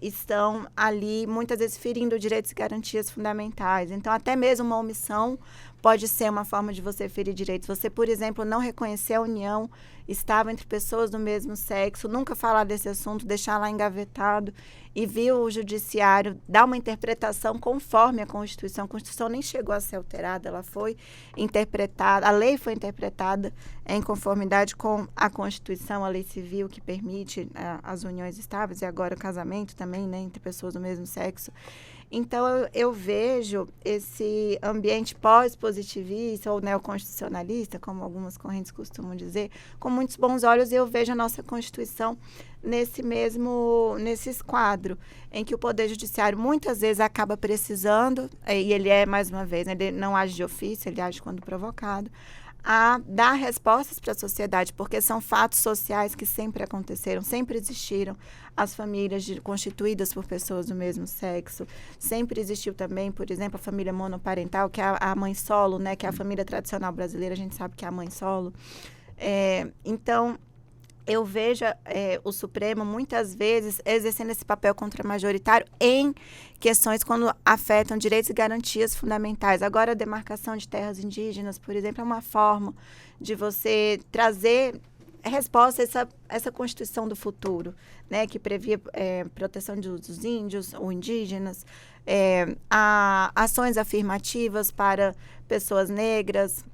estão ali, muitas vezes, ferindo direitos e garantias fundamentais. Então, até mesmo uma omissão pode ser uma forma de você ferir direitos. Você, por exemplo, não reconhecer a união estável entre pessoas do mesmo sexo, nunca falar desse assunto, deixar lá engavetado e viu o judiciário dar uma interpretação conforme a Constituição. A Constituição nem chegou a ser alterada, ela foi interpretada, a lei foi interpretada em conformidade com a Constituição, a lei civil que permite as uniões estáveis e agora o casamento também, né, entre pessoas do mesmo sexo. Então, eu vejo esse ambiente pós-positivista ou neoconstitucionalista, como algumas correntes costumam dizer, com muitos bons olhos, e eu vejo a nossa Constituição nesse quadro, em que o Poder Judiciário muitas vezes acaba precisando, e ele mais uma vez, ele não age de ofício, ele age quando provocado, a dar respostas para a sociedade, porque são fatos sociais que sempre aconteceram, sempre existiram. As famílias constituídas por pessoas do mesmo sexo, sempre existiu também, por exemplo, a família monoparental, que é a mãe solo, né, que é a família tradicional brasileira, a gente sabe que é a mãe solo. Então, eu vejo o Supremo, muitas vezes, exercendo esse papel contra-majoritário em questões quando afetam direitos e garantias fundamentais. Agora, a demarcação de terras indígenas, por exemplo, é uma forma de você trazer resposta a essa Constituição do futuro, né, que previa proteção dos índios ou indígenas, ações afirmativas para pessoas negras,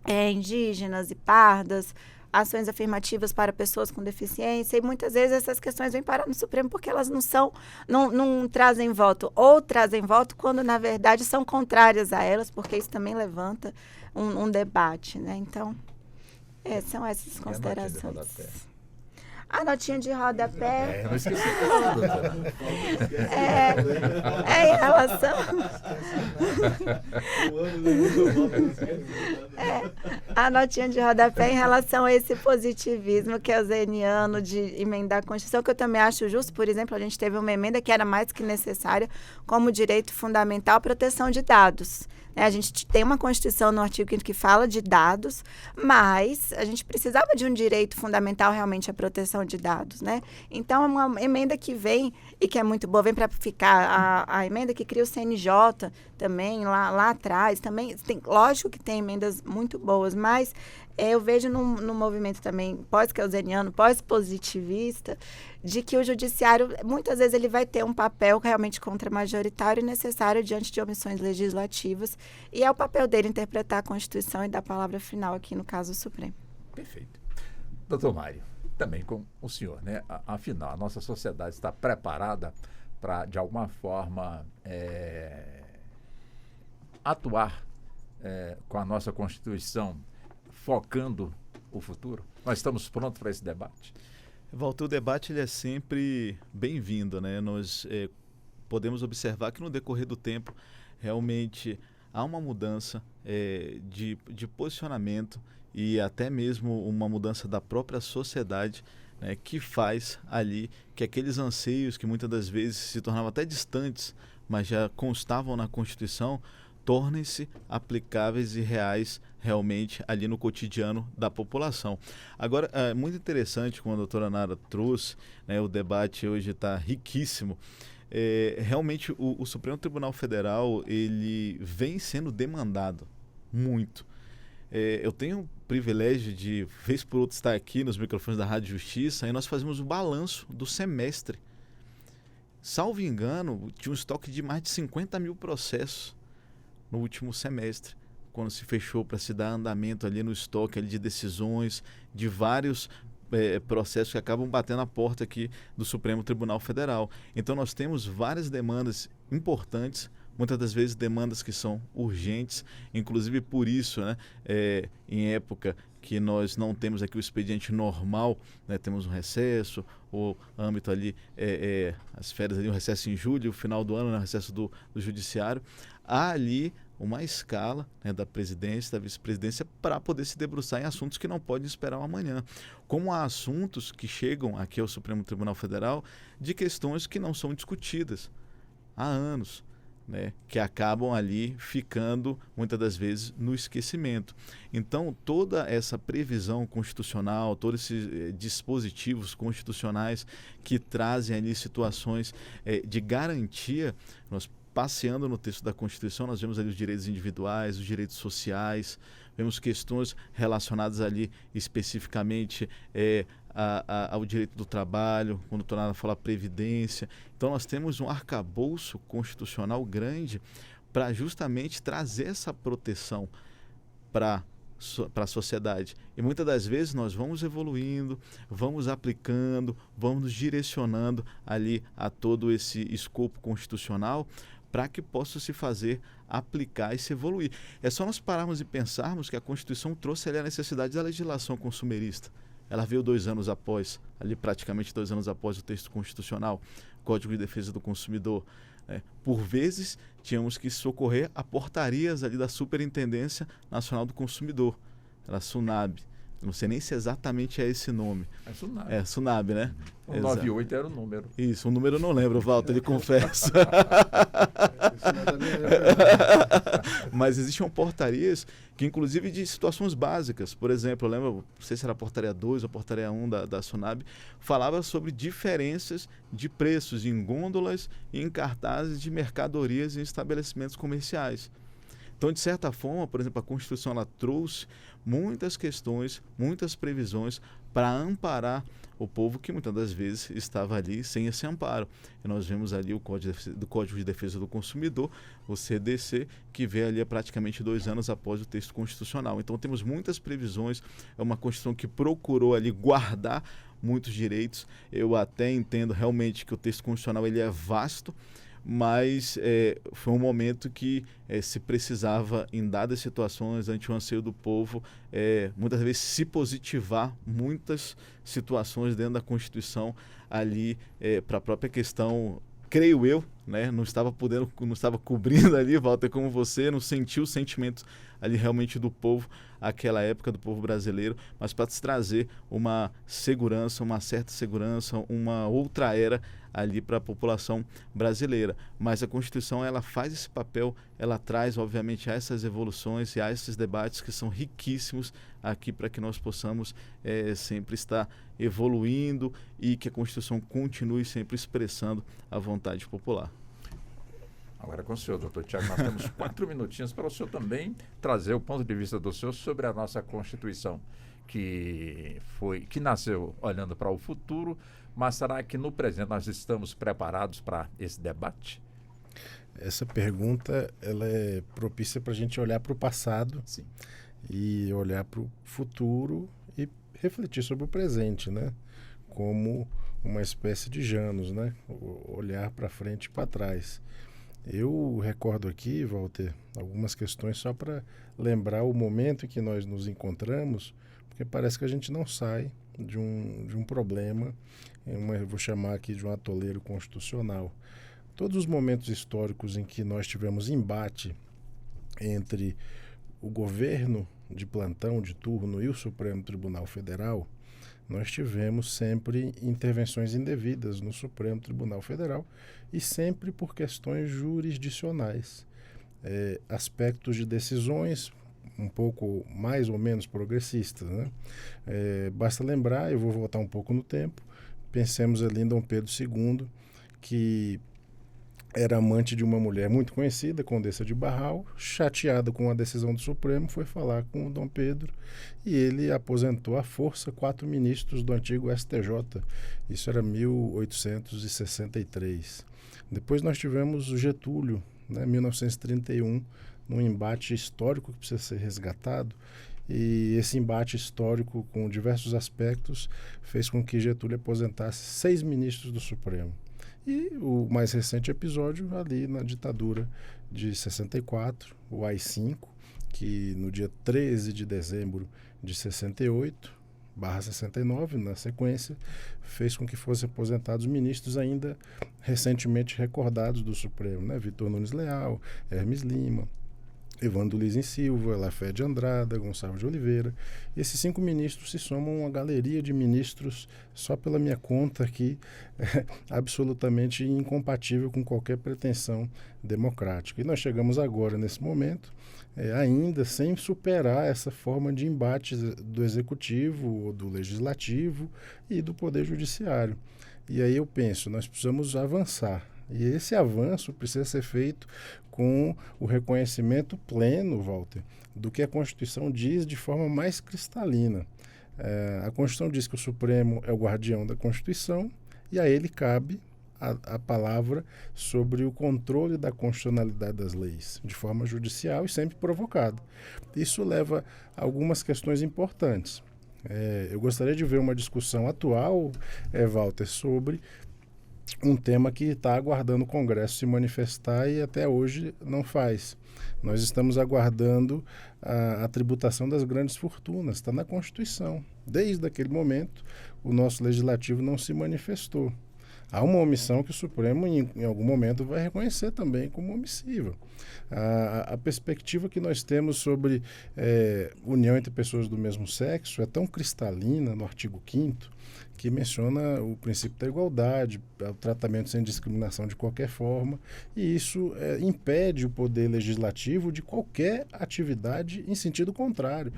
indígenas e pardas, ações afirmativas para pessoas com deficiência, e muitas vezes essas questões vêm parar no Supremo porque elas não trazem voto, ou trazem voto quando, na verdade, são contrárias a elas, porque isso também levanta um debate, né? Então, são essas considerações. A notinha de rodapé. Eu não esqueci não, doutora. Em relação. A notinha de rodapé em relação a esse positivismo keynesiano de emendar a Constituição, que eu também acho justo. Por exemplo, a gente teve uma emenda que era mais que necessária como direito fundamental à proteção de dados. A gente tem uma Constituição no artigo 5º que fala de dados, mas a gente precisava de um direito fundamental realmente à proteção de dados, né? Então, é uma emenda que vem, e que é muito boa, vem para ficar. A emenda que cria o CNJ também, lá atrás, também, lógico que tem emendas muito boas, mas eu vejo no movimento também pós-keynesiano, pós-positivista, de que o judiciário, muitas vezes, ele vai ter um papel realmente contra-majoritário e necessário diante de omissões legislativas, e é o papel dele interpretar a Constituição e dar a palavra final aqui, no caso, o Supremo. Perfeito. Doutor Mário, também com o senhor, né? Afinal, a nossa sociedade está preparada para, de alguma forma, atuar com a nossa Constituição focando o futuro? Nós estamos prontos para esse debate? Walter, o debate ele é sempre bem-vindo, né? Nós podemos observar que no decorrer do tempo realmente há uma mudança de posicionamento e até mesmo uma mudança da própria sociedade, né, que faz ali que aqueles anseios que muitas das vezes se tornavam até distantes, mas já constavam na Constituição, tornem-se aplicáveis e reais realmente ali no cotidiano da população. Agora, é muito interessante como a doutora Nara trouxe, né, o debate hoje está riquíssimo. realmente o Supremo Tribunal Federal ele vem sendo demandado muito. Eu tenho o privilégio de, vez por outra, estar aqui nos microfones da Rádio Justiça e nós fazemos o balanço do semestre. Salvo engano, tinha um estoque de mais de 50 mil processos no último semestre, quando se fechou para se dar andamento ali no estoque ali de decisões, de vários processos que acabam batendo a porta aqui do Supremo Tribunal Federal. Então nós temos várias demandas importantes, muitas das vezes demandas que são urgentes, inclusive por isso, né, em época que nós não temos aqui o expediente normal, né, temos um recesso, o âmbito ali, as férias ali, o recesso em julho, o final do ano, né, o recesso do judiciário, há ali uma escala, né, da presidência, da vice-presidência, para poder se debruçar em assuntos que não podem esperar o amanhã. Como há assuntos que chegam aqui ao Supremo Tribunal Federal de questões que não são discutidas há anos, né, que acabam ali ficando, muitas das vezes, no esquecimento. Então, toda essa previsão constitucional, todos esses dispositivos constitucionais que trazem ali situações de garantia, nós passeando no texto da Constituição, nós vemos ali os direitos individuais, os direitos sociais, vemos questões relacionadas ali especificamente ao direito do trabalho, quando o doutor fala previdência. Então nós temos um arcabouço constitucional grande para justamente trazer essa proteção para a sociedade. E muitas das vezes nós vamos evoluindo, vamos aplicando, vamos nos direcionando ali a todo esse escopo constitucional para que possa se fazer, aplicar e se evoluir. É só nós pararmos e pensarmos que a Constituição trouxe ali a necessidade da legislação consumerista. Ela veio 2 anos após, ali praticamente 2 anos após o texto constitucional, Código de Defesa do Consumidor. Por vezes, tínhamos que socorrer a portarias ali da Superintendência Nacional do Consumidor, a SUNAB. Não sei nem se exatamente é esse nome. É SUNAB. É, SUNAB, né? O 98 era o número. Isso, o número eu não lembro, Walter, ele confessa. Mas existiam portarias que, inclusive, de situações básicas. Por exemplo, eu lembro, não sei se era a portaria 2 ou a portaria 1 da SUNAB, falava sobre diferenças de preços em gôndolas e em cartazes de mercadorias em estabelecimentos comerciais. Então, de certa forma, por exemplo, a Constituição ela trouxe muitas questões, muitas previsões para amparar o povo que muitas das vezes estava ali sem esse amparo. E nós vemos ali o Código de Defesa do Consumidor, o CDC, que veio ali praticamente 2 anos após o texto constitucional. Então temos muitas previsões, é uma Constituição que procurou ali guardar muitos direitos. Eu até entendo realmente que o texto constitucional ele é vasto, mas foi um momento que se precisava, em dadas situações, ante o anseio do povo, muitas vezes se positivar muitas situações dentro da Constituição ali para a própria questão, creio eu, né, não estava cobrindo ali, Walter, como você, não sentiu o sentimento ali realmente do povo, aquela época do povo brasileiro, mas para se trazer uma segurança, uma certa segurança, uma outra era ali para a população brasileira. Mas a Constituição ela faz esse papel, ela traz obviamente a essas evoluções e a esses debates que são riquíssimos aqui para que nós possamos sempre estar evoluindo e que a Constituição continue sempre expressando a vontade popular. Agora com o senhor, doutor Tiago, nós temos 4 minutinhos para o senhor também trazer o ponto de vista do senhor sobre a nossa Constituição, que nasceu olhando para o futuro, mas será que no presente nós estamos preparados para esse debate? Essa pergunta ela é propícia para a gente olhar para o passado. Sim. E olhar para o futuro e refletir sobre o presente, né? Como uma espécie de Janus, né? Olhar para frente e para trás. Eu recordo aqui, Walter, algumas questões só para lembrar o momento em que nós nos encontramos, porque parece que a gente não sai de um problema, eu vou chamar aqui de um atoleiro constitucional. Todos os momentos históricos em que nós tivemos embate entre o governo de plantão, de turno e o Supremo Tribunal Federal, nós tivemos sempre intervenções indevidas no Supremo Tribunal Federal e sempre por questões jurisdicionais. Aspectos de decisões um pouco mais ou menos progressistas, né? Basta lembrar, eu vou voltar um pouco no tempo, pensemos ali em Dom Pedro II, que era amante de uma mulher muito conhecida, Condessa de Barral, chateada com a decisão do Supremo, foi falar com o Dom Pedro e ele aposentou à força 4 ministros do antigo STJ. Isso era 1863. Depois nós tivemos o Getúlio, né, 1931, num embate histórico que precisa ser resgatado. E esse embate histórico, com diversos aspectos, fez com que Getúlio aposentasse 6 ministros do Supremo. E o mais recente episódio ali na ditadura de 64, o AI-5, que no dia 13 de dezembro de 68/69, na sequência, fez com que fossem aposentados ministros ainda recentemente recordados do Supremo, né? Vitor Nunes Leal, Hermes Lima, Evandro Luiz em Silva, Lafé de Andrada, Gonçalves de Oliveira. Esses 5 ministros se somam a uma galeria de ministros, só pela minha conta aqui, absolutamente incompatível com qualquer pretensão democrática. E nós chegamos agora, nesse momento, ainda sem superar essa forma de embate do Executivo, do Legislativo e do Poder Judiciário. E aí eu penso, nós precisamos avançar. E esse avanço precisa ser feito com o reconhecimento pleno, Walter, do que a Constituição diz de forma mais cristalina. A Constituição diz que o Supremo é o guardião da Constituição e a ele cabe a palavra sobre o controle da constitucionalidade das leis, de forma judicial e sempre provocada. Isso leva a algumas questões importantes. Eu gostaria de ver uma discussão atual, Walter, sobre um tema que está aguardando o Congresso se manifestar e até hoje não faz. Nós estamos aguardando a tributação das grandes fortunas, está na Constituição. Desde aquele momento, o nosso Legislativo não se manifestou. Há uma omissão que o Supremo, em algum momento, vai reconhecer também como omissiva. A perspectiva que nós temos sobre união entre pessoas do mesmo sexo é tão cristalina no artigo 5º, que menciona o princípio da igualdade, o tratamento sem discriminação de qualquer forma, e isso impede o poder legislativo de qualquer atividade em sentido contrário.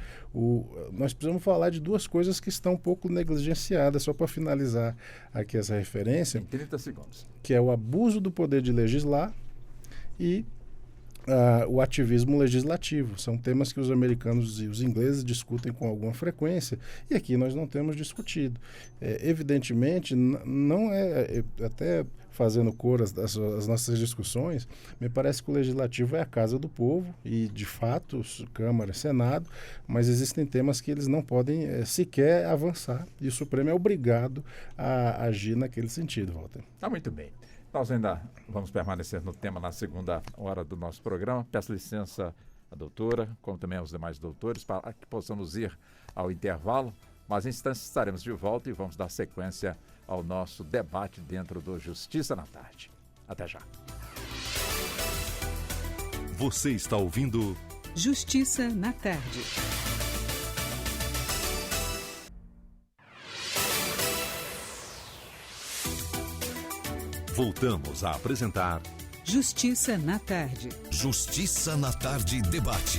Nós precisamos falar de 2 coisas que estão um pouco negligenciadas, só para finalizar aqui essa referência. Em 30 segundos. Que é o abuso do poder de legislar e o ativismo legislativo. São temas que os americanos e os ingleses discutem com alguma frequência e aqui nós não temos discutido. Evidentemente, não até fazendo cor às nossas discussões, me parece que o legislativo é a casa do povo e, de fato, Câmara, Senado, mas existem temas que eles não podem sequer avançar e o Supremo é obrigado a agir naquele sentido, Walter. Tá muito bem. Nós ainda vamos permanecer no tema na segunda hora do nosso programa. Peço licença à doutora, como também aos demais doutores, para que possamos ir ao intervalo. Mas em instantes estaremos de volta e vamos dar sequência ao nosso debate dentro do Justiça na Tarde. Até já. Você está ouvindo Justiça na Tarde. Voltamos a apresentar Justiça na Tarde. Justiça na Tarde debate.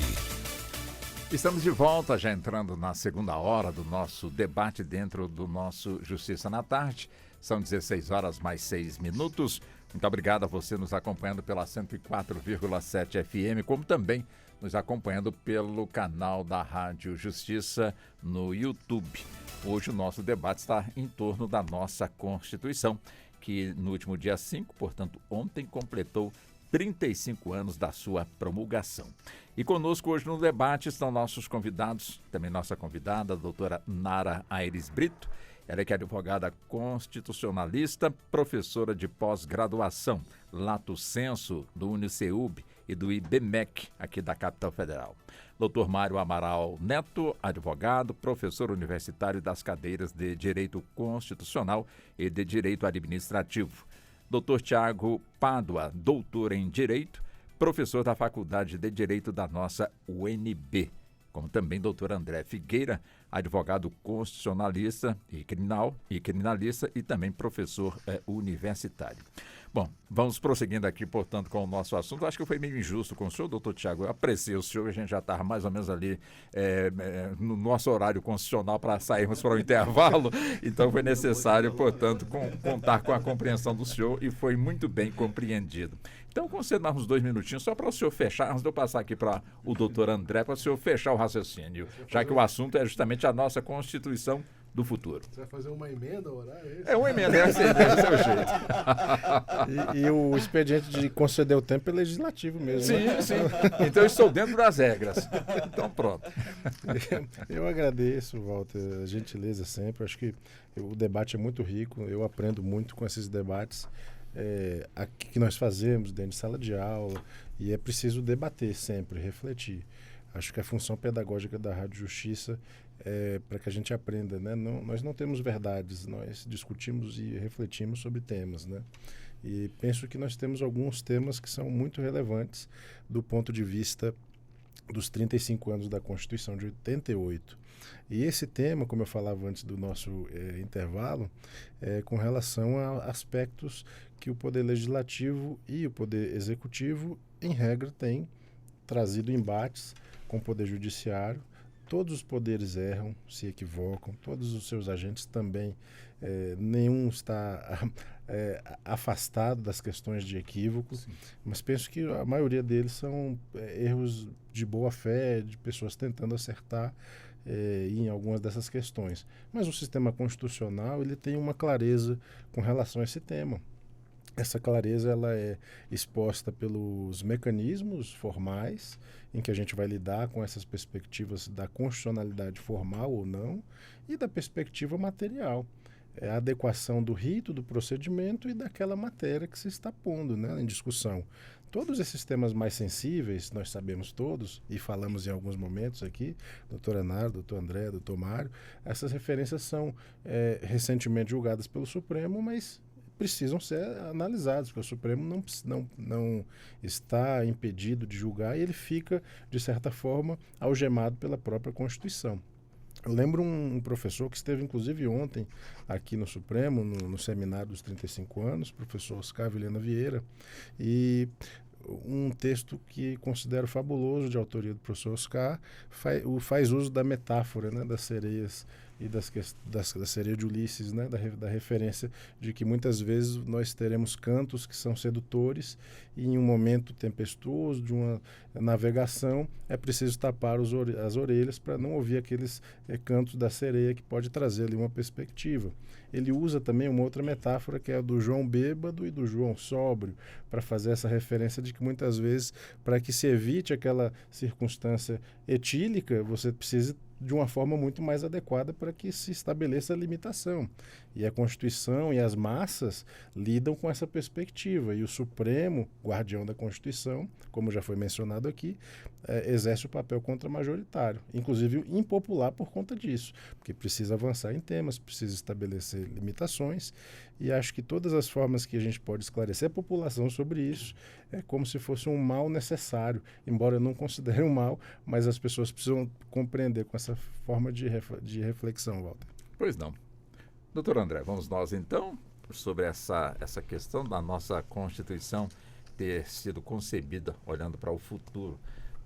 Estamos de volta, já entrando na segunda hora do nosso debate dentro do nosso Justiça na Tarde. São 16 horas mais 6 minutos. Muito obrigado a você nos acompanhando pela 104,7 FM, como também nos acompanhando pelo canal da Rádio Justiça no YouTube. Hoje o nosso debate está em torno da nossa Constituição, que no último dia 5, portanto ontem, completou 35 anos da sua promulgação. E conosco hoje no debate estão nossos convidados, também nossa convidada, a doutora Nara Aires Brito. Ela é advogada constitucionalista, professora de pós-graduação, lato sensu do Uniceub e do IBMEC, aqui da capital federal. Dr. Mário Amaral Neto, advogado, professor universitário das cadeiras de Direito Constitucional e de Direito Administrativo. Dr. Tiago Pádua, doutor em Direito, professor da Faculdade de Direito da nossa UNB. Como também Dr. André Figueira, advogado constitucionalista e criminalista e também professor universitário. Bom, vamos prosseguindo aqui, portanto, com o nosso assunto. Acho que foi meio injusto com o senhor, doutor Tiago. Eu apreciei o senhor, a gente já estava mais ou menos ali no nosso horário constitucional para sairmos para o intervalo. Então foi necessário, portanto, contar com a compreensão do senhor e foi muito bem compreendido. Então, concedermos 2 minutinhos só para o senhor fechar, antes de eu passar aqui para o doutor André, para o senhor fechar o raciocínio, já que o assunto é justamente a nossa Constituição do futuro. Você vai fazer uma emenda ao horário? É uma emenda, é assim, do seu jeito. E o expediente de conceder o tempo é legislativo mesmo. Sim, né? sim. Então eu estou dentro das regras. Então pronto. Eu agradeço, Walter, a gentileza sempre. Acho que o debate é muito rico, eu aprendo muito com esses debates aqui que nós fazemos dentro de sala de aula, e é preciso debater sempre, refletir. Acho que a função pedagógica da Rádio Justiça é para que a gente aprenda, né? Nós não temos verdades, nós discutimos e refletimos sobre temas, né? E penso que nós temos alguns temas que são muito relevantes do ponto de vista dos 35 anos da Constituição de 88. E esse tema, como eu falava antes do nosso intervalo, é com relação a aspectos que o Poder Legislativo e o Poder Executivo, em regra, têm trazido embates com o Poder Judiciário. Todos os poderes erram, se equivocam, todos os seus agentes também, nenhum está afastado das questões de equívoco, sim, mas penso que a maioria deles são erros de boa fé, de pessoas tentando acertar em algumas dessas questões. Mas o sistema constitucional ele tem uma clareza com relação a esse tema. Essa clareza ela é exposta pelos mecanismos formais em que a gente vai lidar com essas perspectivas da constitucionalidade formal ou não e da perspectiva material. É a adequação do rito, do procedimento e daquela matéria que se está pondo, né, em discussão. Todos esses temas mais sensíveis, nós sabemos todos, e falamos em alguns momentos aqui, doutora Nara, doutor André, doutor Mário, essas referências são recentemente julgadas pelo Supremo, mas precisam ser analisados, porque o Supremo não está impedido de julgar e ele fica, de certa forma, algemado pela própria Constituição. Eu lembro um professor que esteve, inclusive, ontem aqui no Supremo, no seminário dos 35 anos, professor Oscar Vilhena Vieira, e um texto que considero fabuloso, de autoria do professor Oscar, faz uso da metáfora, né, das sereias e da sereia de Ulisses, né, da referência de que muitas vezes nós teremos cantos que são sedutores e em um momento tempestuoso de uma navegação é preciso tapar as orelhas para não ouvir aqueles cantos da sereia que pode trazer ali uma perspectiva. Ele usa também uma outra metáfora que é a do João bêbado e do João sóbrio, para fazer essa referência de que muitas vezes, para que se evite aquela circunstância etílica, você precisa de uma forma muito mais adequada para que se estabeleça a limitação. E a Constituição e as massas lidam com essa perspectiva. E o Supremo, guardião da Constituição, como já foi mencionado aqui, exerce o papel contramajoritário, inclusive impopular por conta disso, porque precisa avançar em temas, precisa estabelecer limitações, e acho que todas as formas que a gente pode esclarecer a população sobre isso é como se fosse um mal necessário, embora eu não considere um mal, mas as pessoas precisam compreender com essa forma de reflexão, Walter. Pois não. Doutor André, vamos nós então sobre essa questão da nossa Constituição ter sido concebida olhando para o futuro.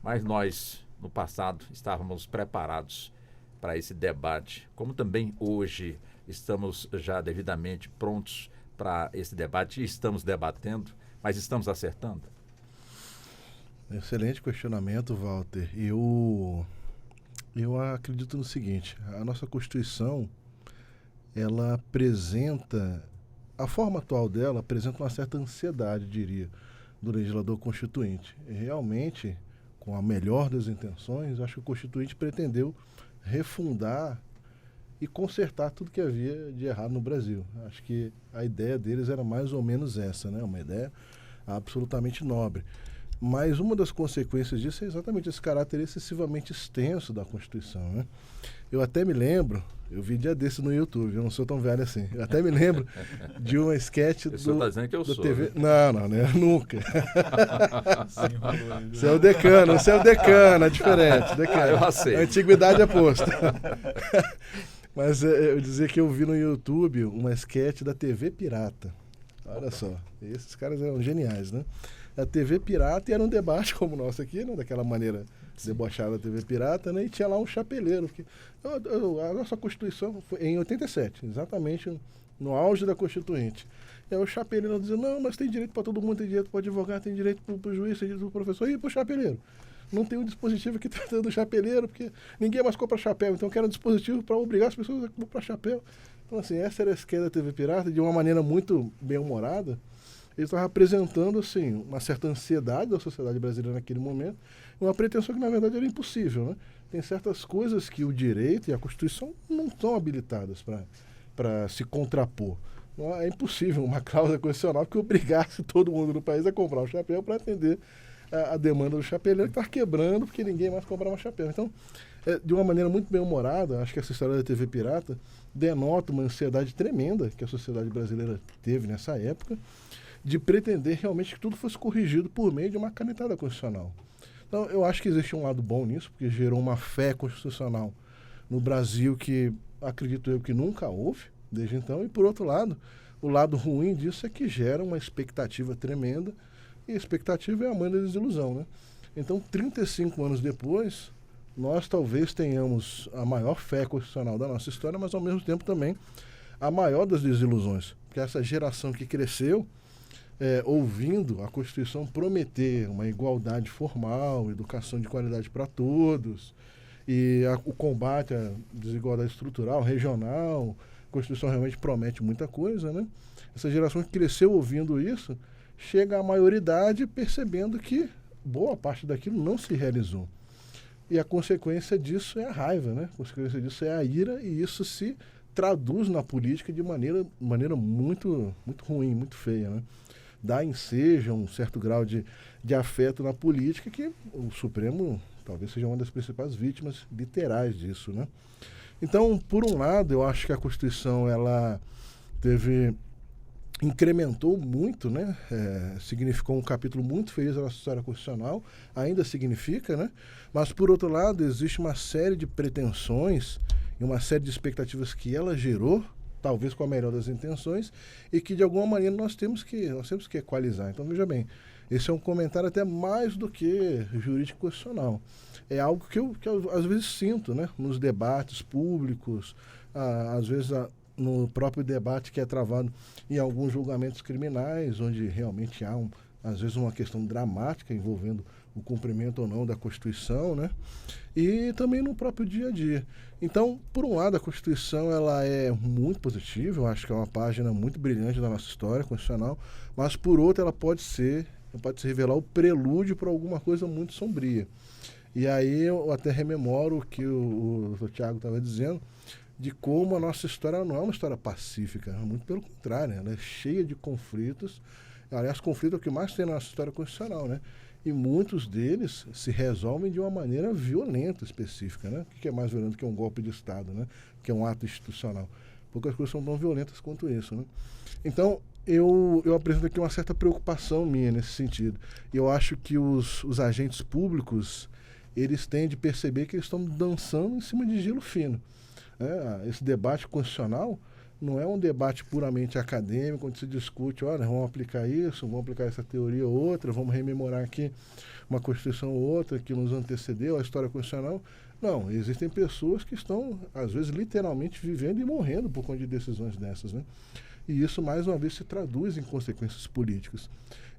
Mas nós, no passado, estávamos preparados para esse debate, como também hoje estamos já devidamente prontos para esse debate e estamos debatendo, mas estamos acertando? Excelente questionamento, Walter. Eu acredito no seguinte, a nossa Constituição, ela apresenta, a forma atual dela apresenta uma certa ansiedade, diria, do legislador constituinte. E realmente, com a melhor das intenções, acho que o Constituinte pretendeu refundar e consertar tudo que havia de errado no Brasil. Acho que a ideia deles era mais ou menos essa, né? Uma ideia absolutamente nobre. Mas uma das consequências disso é exatamente esse caráter excessivamente extenso da Constituição, né? Eu até me lembro, eu vi dia desse no YouTube, eu não sou tão velho assim, eu até me lembro de uma sketch do, tá dizendo que eu sou, TV... Né? Não, né? Nunca. Você é o decano, é diferente. Decano. Eu aceito. A antiguidade é posta. Mas eu dizia que eu vi no YouTube uma sketch da TV Pirata. Olha só, esses caras eram geniais, né? A TV pirata era um debate como o nosso aqui, né? Daquela maneira debochada da TV pirata, né? E tinha lá um chapeleiro. Porque a nossa Constituição foi em 87, exatamente no auge da Constituinte. E aí o chapeleiro dizia, não, mas tem direito para todo mundo, tem direito para o advogado, tem direito para o juiz, tem direito para o professor e para o chapeleiro. Não tem um dispositivo aqui tratando do chapeleiro, porque ninguém mais compra chapéu. Então eu quero um dispositivo para obrigar as pessoas a comprar chapéu. Então, assim, essa era a esquerda da TV pirata, de uma maneira muito bem-humorada. Ele estava apresentando, assim, uma certa ansiedade da sociedade brasileira naquele momento, uma pretensão que, na verdade, era impossível, né? Tem certas coisas que o direito e a Constituição não estão habilitadas para se contrapor. Não, é impossível uma cláusula constitucional que obrigasse todo mundo no país a comprar um chapéu para atender a demanda do chapeleiro, que está quebrando porque ninguém mais comprava chapéu. Então, de uma maneira muito bem-humorada, acho que essa história da TV pirata denota uma ansiedade tremenda que a sociedade brasileira teve nessa época, de pretender realmente que tudo fosse corrigido por meio de uma canetada constitucional. Então, eu acho que existe um lado bom nisso, porque gerou uma fé constitucional no Brasil que, acredito eu, que nunca houve desde então. E, por outro lado, o lado ruim disso é que gera uma expectativa tremenda, e a expectativa é a mãe da desilusão, né? Então, 35 anos depois, nós talvez tenhamos a maior fé constitucional da nossa história, mas, ao mesmo tempo, também a maior das desilusões. Porque essa geração que cresceu ouvindo a Constituição prometer uma igualdade formal, educação de qualidade para todos, e o combate à desigualdade estrutural, regional, a Constituição realmente promete muita coisa, né? Essa geração que cresceu ouvindo isso, chega à maioridade percebendo que boa parte daquilo não se realizou. E a consequência disso é a raiva, né? A consequência disso é a ira, e isso se traduz na política de maneira muito, muito ruim, muito feia, né? Dá ensejo, um certo grau de afeto na política, que o Supremo talvez seja uma das principais vítimas literais disso, né? Então, por um lado, eu acho que a Constituição, ela incrementou muito, né? Significou um capítulo muito feliz da nossa história constitucional, ainda significa, né? Mas, por outro lado, existe uma série de pretensões e uma série de expectativas que ela gerou, talvez com a melhor das intenções, e que de alguma maneira nós temos que equalizar. Então, veja bem, esse é um comentário até mais do que jurídico constitucional. É algo que eu às vezes sinto, né, nos debates públicos, às vezes no próprio debate que é travado em alguns julgamentos criminais, onde realmente há, às vezes, uma questão dramática envolvendo o cumprimento ou não da Constituição, né? E também no próprio dia a dia. Então, por um lado, a Constituição, ela é muito positiva, eu acho que é uma página muito brilhante da nossa história constitucional, mas por outro, ela pode se revelar o prelúdio para alguma coisa muito sombria. E aí eu até rememoro o que o Tiago estava dizendo, de como a nossa história não é uma história pacífica, muito pelo contrário, ela é cheia de conflitos. Aliás, conflito é o que mais tem na nossa história constitucional, né? E muitos deles se resolvem de uma maneira violenta, específica, né? O que é mais violento que um golpe de Estado, né? Que é um ato institucional. Poucas coisas são tão violentas quanto isso, né? Então, eu apresento aqui uma certa preocupação minha nesse sentido. Eu acho que os agentes públicos, eles têm de perceber que eles estão dançando em cima de gelo fino. Esse debate constitucional não é um debate puramente acadêmico, onde se discute, olha, vamos aplicar isso, vamos aplicar essa teoria ou outra, vamos rememorar aqui uma Constituição ou outra que nos antecedeu, a história constitucional. Não, existem pessoas que estão, às vezes, literalmente vivendo e morrendo por conta de decisões dessas, né? E isso, mais uma vez, se traduz em consequências políticas.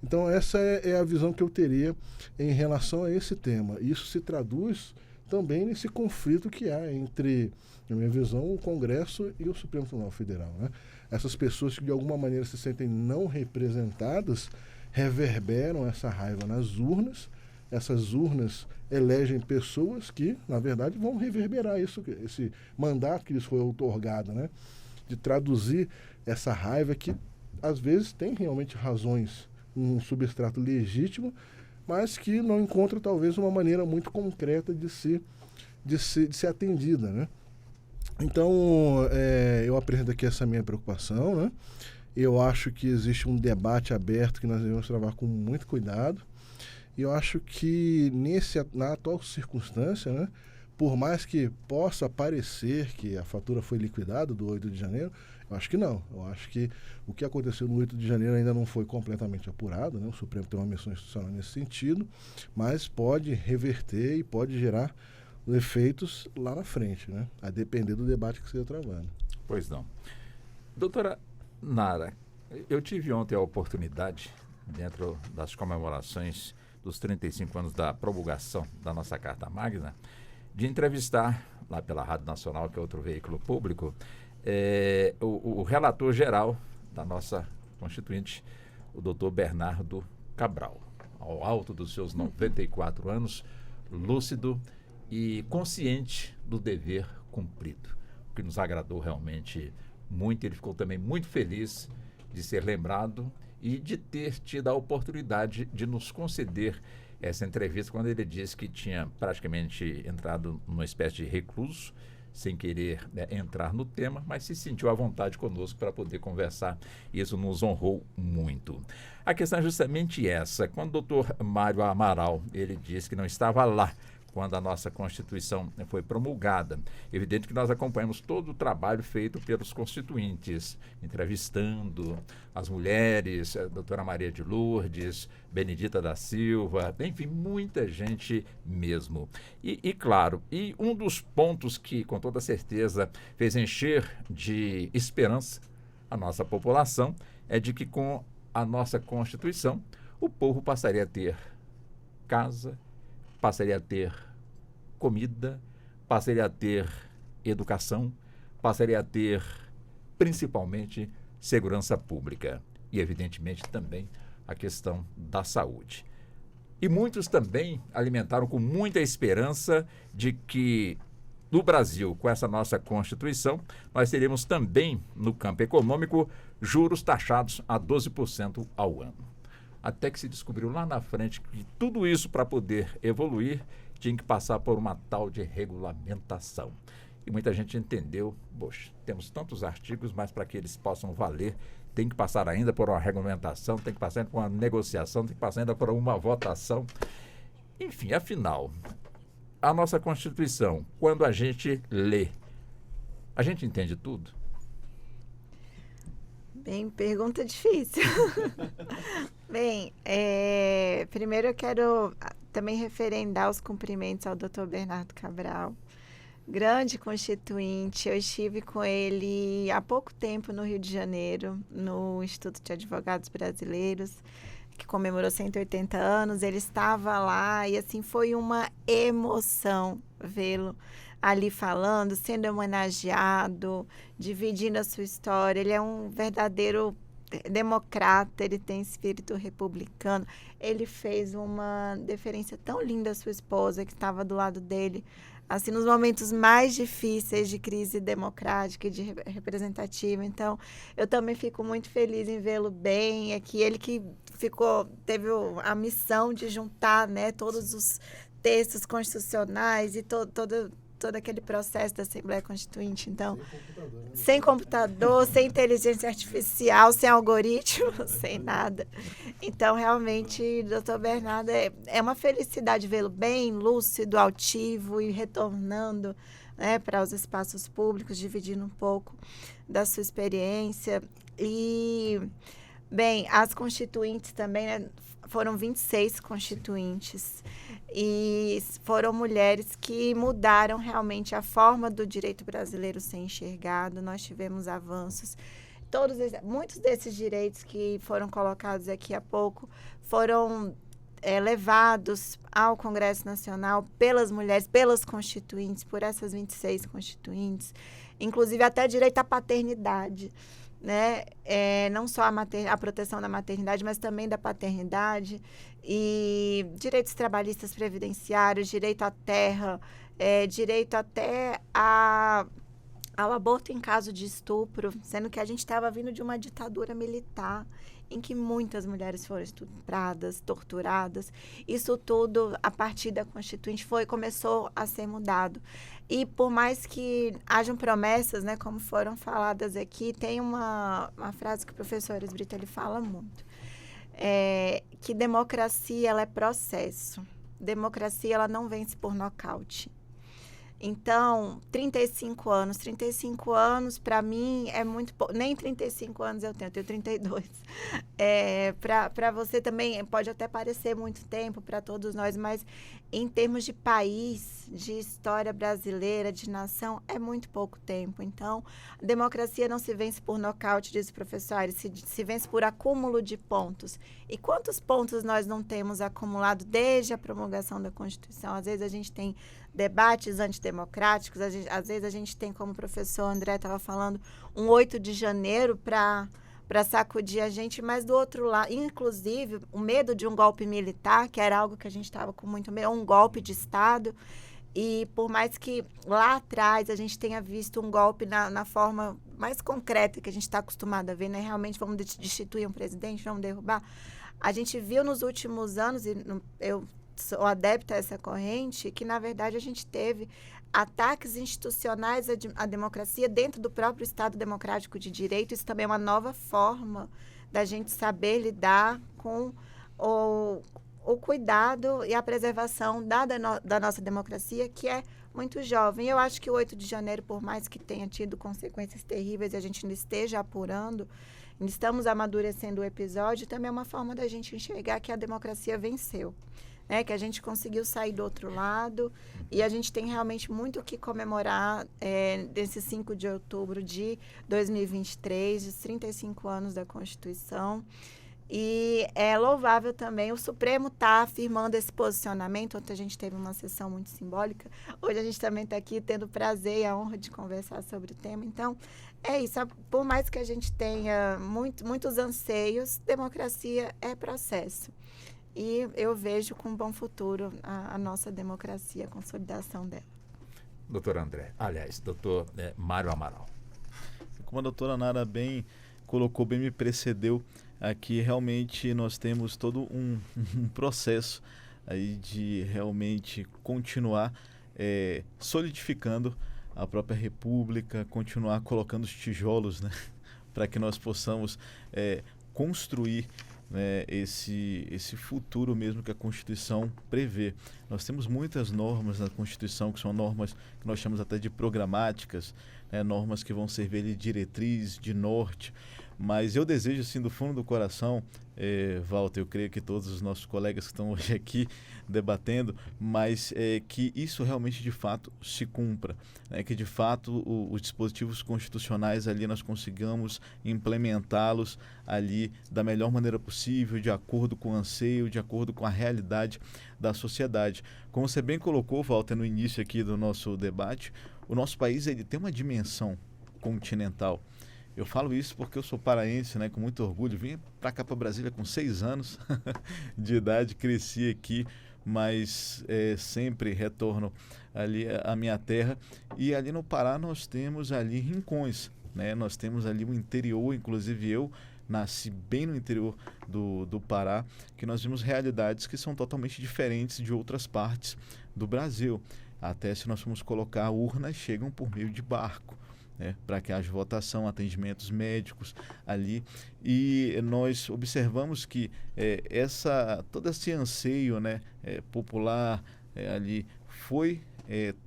Então, essa é a visão que eu teria em relação a esse tema. Isso se traduz também nesse conflito que há entre, na minha visão, o Congresso e o Supremo Tribunal Federal, né? Essas pessoas que de alguma maneira se sentem não representadas reverberam essa raiva nas urnas. Essas urnas elegem pessoas que, na verdade, vão reverberar esse mandato que lhes foi outorgado, né? De traduzir essa raiva que, às vezes, tem realmente razões, um substrato legítimo, mas que não encontra, talvez, uma maneira muito concreta de ser atendida, né? Então, eu apresento aqui essa minha preocupação, né? Eu acho que existe um debate aberto que nós devemos travar com muito cuidado. E eu acho que, na atual circunstância, né, por mais que possa parecer que a fatura foi liquidada do 8 de janeiro, eu acho que não. Eu acho que o que aconteceu no 8 de janeiro ainda não foi completamente apurado, né? O Supremo tem uma missão institucional nesse sentido, mas pode reverter e pode gerar efeitos lá na frente, né? A depender do debate que seja travado. Pois não. Doutora Nara, eu tive ontem a oportunidade, dentro das comemorações dos 35 anos da promulgação da nossa Carta Magna, de entrevistar, lá pela Rádio Nacional, que é outro veículo público, o relator geral da nossa Constituinte, o doutor Bernardo Cabral, ao alto dos seus 94 anos, lúcido e consciente do dever cumprido, o que nos agradou realmente muito. Ele ficou também muito feliz de ser lembrado e de ter tido a oportunidade de nos conceder essa entrevista, quando ele disse que tinha praticamente entrado numa espécie de recluso, sem querer entrar no tema, mas se sentiu à vontade conosco para poder conversar. Isso nos honrou muito. A questão é justamente essa. Quando o doutor Mário Amaral, ele disse que não estava lá quando a nossa Constituição foi promulgada. Evidente que nós acompanhamos todo o trabalho feito pelos constituintes, entrevistando as mulheres, a doutora Maria de Lourdes, Benedita da Silva, enfim, muita gente mesmo. E claro, e um dos pontos que, com toda certeza, fez encher de esperança a nossa população é de que, com a nossa Constituição, o povo passaria a ter casa, passaria a ter comida, passaria a ter educação, passaria a ter, principalmente, segurança pública e, evidentemente, também a questão da saúde. E muitos também alimentaram com muita esperança de que, no Brasil, com essa nossa Constituição, nós teremos também, no campo econômico, juros taxados a 12% ao ano. Até que se descobriu lá na frente que tudo isso, para poder evoluir, tinha que passar por uma tal de regulamentação. E muita gente entendeu, poxa, temos tantos artigos, mas para que eles possam valer, tem que passar ainda por uma regulamentação, tem que passar ainda por uma negociação, tem que passar ainda por uma votação. Enfim, afinal, a nossa Constituição, quando a gente lê, a gente entende tudo? Bem, pergunta difícil. Bem, primeiro eu quero também referendar os cumprimentos ao Dr. Bernardo Cabral, grande constituinte. Eu estive com ele há pouco tempo no Rio de Janeiro, no Instituto de Advogados Brasileiros, que comemorou 180 anos. Ele estava lá e, assim, foi uma emoção vê-lo ali falando, sendo homenageado, dividindo a sua história. Ele é um verdadeiro democrata, ele tem espírito republicano. Ele fez uma deferência tão linda à sua esposa, que estava do lado dele, assim, nos momentos mais difíceis de crise democrática e de representativa. Então, eu também fico muito feliz em vê-lo bem. É que ele que teve a missão de juntar, né, todos os textos constitucionais e todo aquele processo da Assembleia Constituinte. Então, sem computador, sem inteligência artificial, sem algoritmo, sem nada. Então, realmente, doutor Bernardo, é uma felicidade vê-lo bem, lúcido, altivo e retornando, né, para os espaços públicos, dividindo um pouco da sua experiência. E, bem, as constituintes também, né, foram 26 constituintes. E foram mulheres que mudaram realmente a forma do direito brasileiro ser enxergado. Nós tivemos avanços. Muitos desses direitos que foram colocados aqui há pouco foram levados ao Congresso Nacional pelas mulheres, pelas constituintes, por essas 26 constituintes. Inclusive até direito à paternidade, né? Não só a proteção da maternidade, mas também da paternidade, e direitos trabalhistas previdenciários, direito à terra, direito até ao aborto em caso de estupro, sendo que a gente estava vindo de uma ditadura militar em que muitas mulheres foram estupradas, torturadas. Isso tudo, a partir da Constituinte, começou a ser mudado. E por mais que hajam promessas, né, como foram faladas aqui, tem uma frase que o professor Aires Brito ele fala muito, que democracia ela é processo. Democracia ela não vence por nocaute. Então, 35 anos para mim é muito pouco. Nem 35 anos eu tenho 32. Para você também pode até parecer muito tempo para todos nós, mas em termos de país, de história brasileira, de nação, é muito pouco tempo. Então, a democracia não se vence por nocaute, diz o professor Aires, se vence por acúmulo de pontos. E quantos pontos nós não temos acumulado desde a promulgação da Constituição? Às vezes a gente tem debates antidemocráticos, às vezes a gente tem, como o professor André estava falando, um 8 de janeiro para sacudir a gente, mas do outro lado, inclusive, o medo de um golpe militar, que era algo que a gente estava com muito medo, um golpe de Estado, e por mais que lá atrás a gente tenha visto um golpe na forma mais concreta que a gente está acostumado a ver, né? Realmente vamos destituir um presidente, vamos derrubar. A gente viu nos últimos anos, e eu sou adepta a essa corrente, que na verdade a gente teve ataques institucionais à democracia dentro do próprio Estado Democrático de Direito. Isso também é uma nova forma da gente saber lidar com o cuidado e a preservação da nossa democracia, que é muito jovem. Eu acho que o 8 de janeiro, por mais que tenha tido consequências terríveis e a gente ainda esteja apurando, estamos amadurecendo o episódio, também é uma forma da gente enxergar que a democracia venceu. Que a gente conseguiu sair do outro lado e a gente tem realmente muito o que comemorar desse 5 de outubro de 2023, os 35 anos da Constituição. E é louvável também, o Supremo está afirmando esse posicionamento. Ontem a gente teve uma sessão muito simbólica, hoje a gente também está aqui tendo o prazer e a honra de conversar sobre o tema. Então, é isso, por mais que a gente tenha muitos anseios, democracia é processo. E eu vejo com bom futuro a nossa democracia, a consolidação dela. Doutor André, aliás, doutor Mário Amaral. Como a doutora Nara bem colocou, bem me precedeu, aqui realmente nós temos todo um processo aí de realmente continuar solidificando a própria República, continuar colocando os tijolos, né, para que nós possamos construir esse futuro mesmo que a Constituição prevê. Nós temos muitas normas na Constituição que são normas que nós chamamos até de programáticas, normas que vão servir de diretriz, de norte, mas eu desejo assim do fundo do coração, Walter, eu creio que todos os nossos colegas que estão hoje aqui debatendo, mas que isso realmente de fato se cumpra, que de fato os dispositivos constitucionais ali nós consigamos implementá-los ali da melhor maneira possível, de acordo com o anseio, de acordo com a realidade da sociedade. Como você bem colocou, Walter, no início aqui do nosso debate, o nosso país ele tem uma dimensão continental. Eu falo isso porque eu sou paraense, com muito orgulho. Vim para cá, para Brasília, com 6 anos de idade, cresci aqui, mas sempre retorno ali à minha terra. E ali no Pará nós temos ali rincões, nós temos ali o interior, inclusive eu nasci bem no interior do Pará, que nós vimos realidades que são totalmente diferentes de outras partes do Brasil. Até se nós formos colocar urnas, chegam por meio de barco. Para que haja votação, atendimentos médicos ali, e nós observamos que todo esse anseio popular ali foi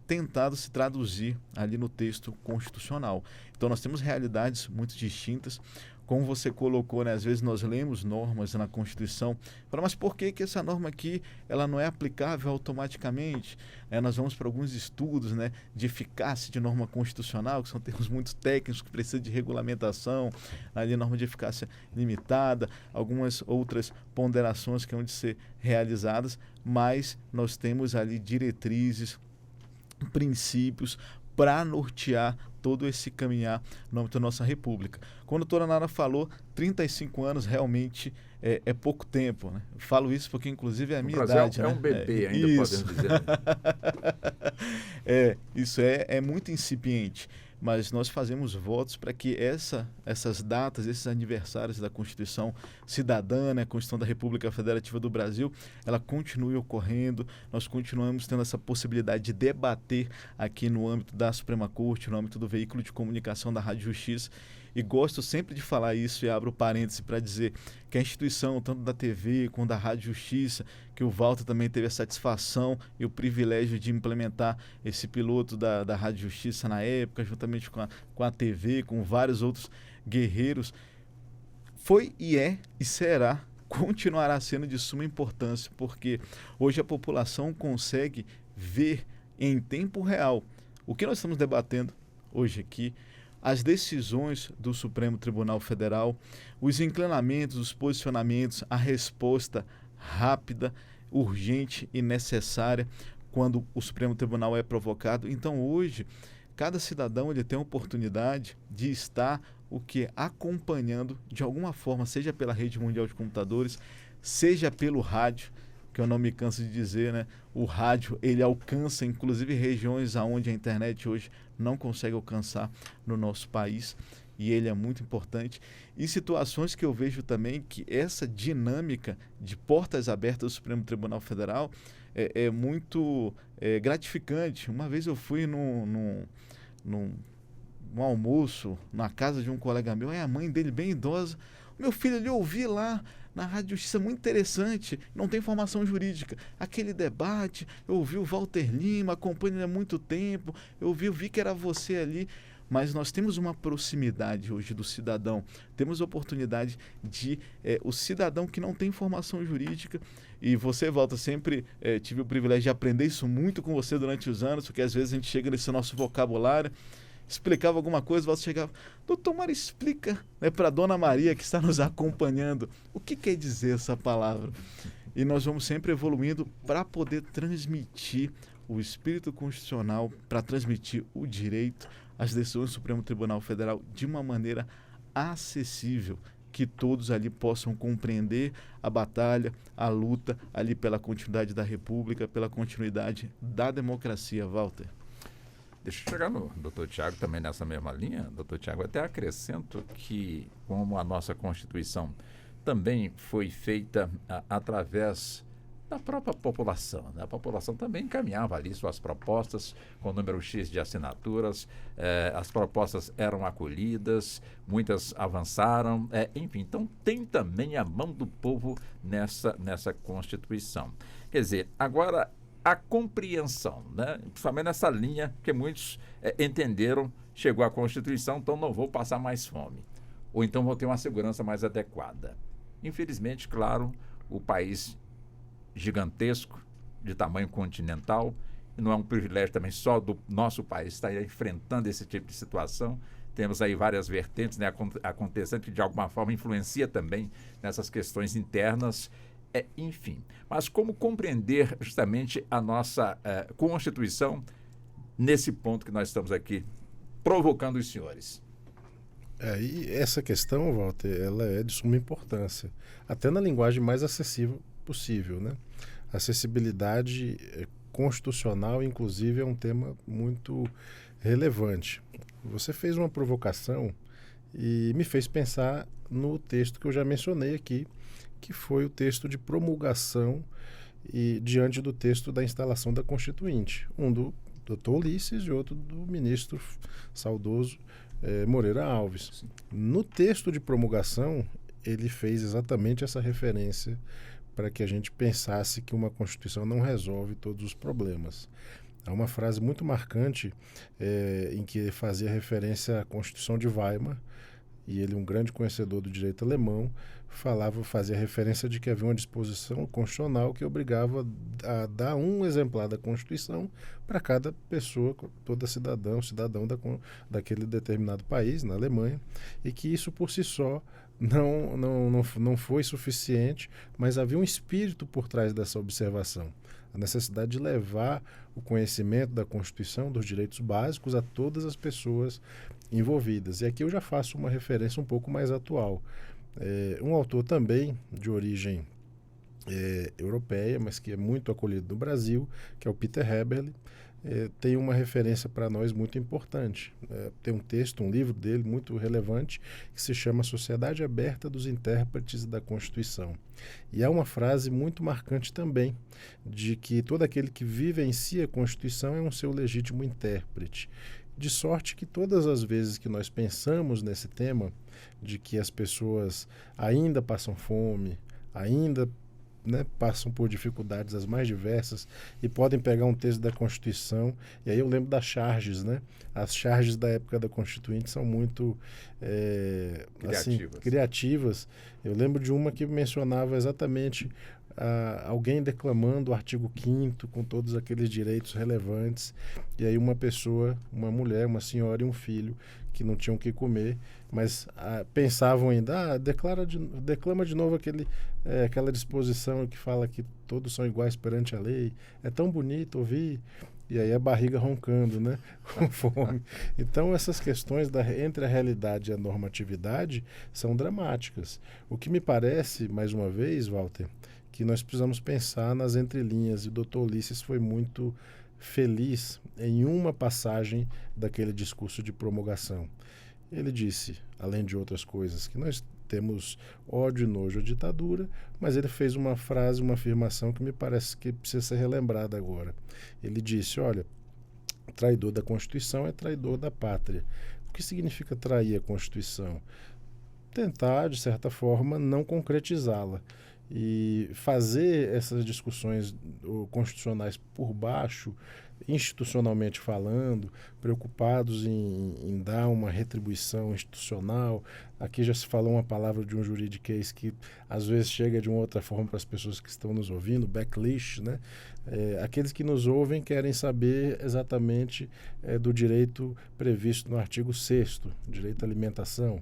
tentado se traduzir ali no texto constitucional. Então nós temos realidades muito distintas. Como você colocou, às vezes nós lemos normas na Constituição, mas por que essa norma aqui ela não é aplicável automaticamente? Nós vamos para alguns estudos de eficácia de norma constitucional, que são termos muito técnicos, que precisam de regulamentação, ali norma de eficácia limitada, algumas outras ponderações que hão de ser realizadas, mas nós temos ali diretrizes, princípios para nortear todo esse caminhar no âmbito da nossa República. Como a doutora Nara falou, 35 anos realmente é pouco tempo. Falo isso porque, inclusive, é a minha idade. É um bebê ainda, isso. podemos dizer. Isso é muito incipiente. Mas nós fazemos votos para que essas datas, esses aniversários da Constituição Cidadã, a Constituição da República Federativa do Brasil, ela continue ocorrendo. Nós continuamos tendo essa possibilidade de debater aqui no âmbito da Suprema Corte, no âmbito do veículo de comunicação da Rádio Justiça. E gosto sempre de falar isso, e abro parênteses para dizer que a instituição, tanto da TV quanto da Rádio Justiça, que o Walter também teve a satisfação e o privilégio de implementar esse piloto da Rádio Justiça na época, juntamente com a TV, com vários outros guerreiros, foi e é e será, continuará sendo de suma importância, porque hoje a população consegue ver em tempo real o que nós estamos debatendo hoje aqui, as decisões do Supremo Tribunal Federal, os inclinamentos, os posicionamentos, a resposta rápida, urgente e necessária quando o Supremo Tribunal é provocado. Então hoje, cada cidadão ele tem a oportunidade de estar acompanhando de alguma forma, seja pela Rede Mundial de Computadores, seja pelo rádio, que eu não me canso de dizer, né? O rádio, ele alcança inclusive regiões onde a internet hoje não consegue alcançar no nosso país, e ele é muito importante. E situações que eu vejo também que essa dinâmica de portas abertas do Supremo Tribunal Federal é muito gratificante. Uma vez eu fui num almoço na casa de um colega meu, a mãe dele bem idosa, meu filho, eu ouvi lá na Rádio Justiça, muito interessante, não tem formação jurídica, aquele debate, eu ouvi o Walter Lima, acompanho ele há muito tempo, eu vi que era você ali, mas nós temos uma proximidade hoje do cidadão, temos a oportunidade de o cidadão que não tem formação jurídica, e você, Walter, sempre tive o privilégio de aprender isso muito com você durante os anos, porque às vezes a gente chega nesse nosso vocabulário, explicava alguma coisa, você chegava, doutor Mário, explica, né, para a Dona Maria que está nos acompanhando, o que quer dizer essa palavra? E nós vamos sempre evoluindo para poder transmitir o espírito constitucional, para transmitir o direito, as decisões do Supremo Tribunal Federal de uma maneira acessível, que todos ali possam compreender a batalha, a luta ali pela continuidade da República, pela continuidade da democracia, Walter. Deixa eu chegar no doutor Tiago também nessa mesma linha. Doutor Tiago, até acrescento que, como a nossa Constituição também foi feita através da própria população, né? A população também encaminhava ali suas propostas com número X de assinaturas, as propostas eram acolhidas, muitas avançaram, enfim, então tem também a mão do povo nessa Constituição. Quer dizer, agora a compreensão, né? Principalmente nessa linha que muitos entenderam, chegou a Constituição, então não vou passar mais fome, ou então vou ter uma segurança mais adequada. Infelizmente, claro, o país gigantesco, de tamanho continental, e não é um privilégio também só do nosso país estar enfrentando esse tipo de situação. Temos aí várias vertentes, né, acontecendo, que de alguma forma influencia também nessas questões internas. Enfim, mas como compreender justamente a nossa Constituição nesse ponto que nós estamos aqui provocando os senhores? E essa questão, Walter, ela é de suma importância, até na linguagem mais acessível possível, né? Acessibilidade constitucional, inclusive, é um tema muito relevante. Você fez uma provocação e me fez pensar no texto que eu já mencionei aqui, que foi o texto de promulgação e diante do texto da instalação da Constituinte, um do doutor Ulisses e outro do ministro saudoso Moreira Alves. Sim. No texto de promulgação, ele fez exatamente essa referência para que a gente pensasse que uma Constituição não resolve todos os problemas. Há uma frase muito marcante em que ele fazia referência à Constituição de Weimar, e ele, um grande conhecedor do direito alemão, fazia referência de que havia uma disposição constitucional que obrigava a dar um exemplar da Constituição para cada pessoa, toda cidadão daquele determinado país, na Alemanha, e que isso por si só não foi suficiente, mas havia um espírito por trás dessa observação. A necessidade de levar o conhecimento da Constituição, dos direitos básicos, a todas as pessoas envolvidas. E aqui eu já faço uma referência um pouco mais atual. Um autor também de origem europeia, mas que é muito acolhido no Brasil, que é o Peter Heberle, tem uma referência para nós muito importante. Tem um texto, um livro dele muito relevante, que se chama Sociedade Aberta dos Intérpretes da Constituição. E há uma frase muito marcante também, de que todo aquele que vivencia a Constituição é um seu legítimo intérprete. De sorte que todas as vezes que nós pensamos nesse tema, de que as pessoas ainda passam fome, ainda, né, passam por dificuldades as mais diversas e podem pegar um texto da Constituição, e aí eu lembro das charges, né? As charges da época da Constituinte são muito criativas. Eu lembro de uma que mencionava exatamente alguém declamando o artigo 5º com todos aqueles direitos relevantes, e aí uma pessoa, uma mulher, uma senhora e um filho que não tinham o que comer, mas pensavam ainda, declama de novo aquela disposição que fala que todos são iguais perante a lei, é tão bonito ouvir, e aí a barriga roncando, né? Com fome. Então essas questões entre a realidade e a normatividade são dramáticas. O que me parece, mais uma vez, Walter, que nós precisamos pensar nas entrelinhas, e o Dr. Ulisses foi muito feliz em uma passagem daquele discurso de promulgação. Ele disse, além de outras coisas, que nós temos ódio e nojo à ditadura, mas ele fez uma frase, uma afirmação que me parece que precisa ser relembrada agora. Ele disse, olha, traidor da Constituição é traidor da pátria. O que significa trair a Constituição? Tentar, de certa forma, não concretizá-la. E fazer essas discussões constitucionais por baixo, institucionalmente falando, preocupados em dar uma retribuição institucional. Aqui já se falou uma palavra de um juridiquês que às vezes chega de uma outra forma para as pessoas que estão nos ouvindo, backlash, né? Aqueles que nos ouvem querem saber exatamente do direito previsto no artigo 6º, direito à alimentação.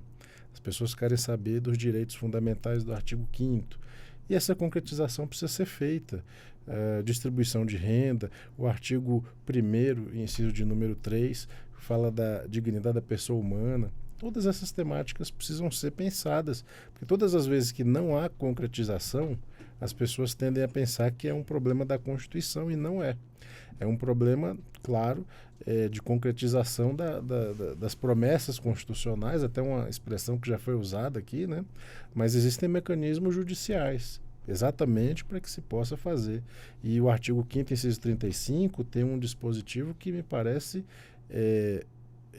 As pessoas querem saber dos direitos fundamentais do artigo 5º. E essa concretização precisa ser feita. Distribuição de renda, o artigo 1º, inciso de número 3, fala da dignidade da pessoa humana. Todas essas temáticas precisam ser pensadas, porque todas as vezes que não há concretização, as pessoas tendem a pensar que é um problema da Constituição, e não é. É um problema, claro, de concretização das promessas constitucionais, até uma expressão que já foi usada aqui, né? Mas existem mecanismos judiciais, exatamente para que se possa fazer. E o artigo 5º, inciso 35, tem um dispositivo que me parece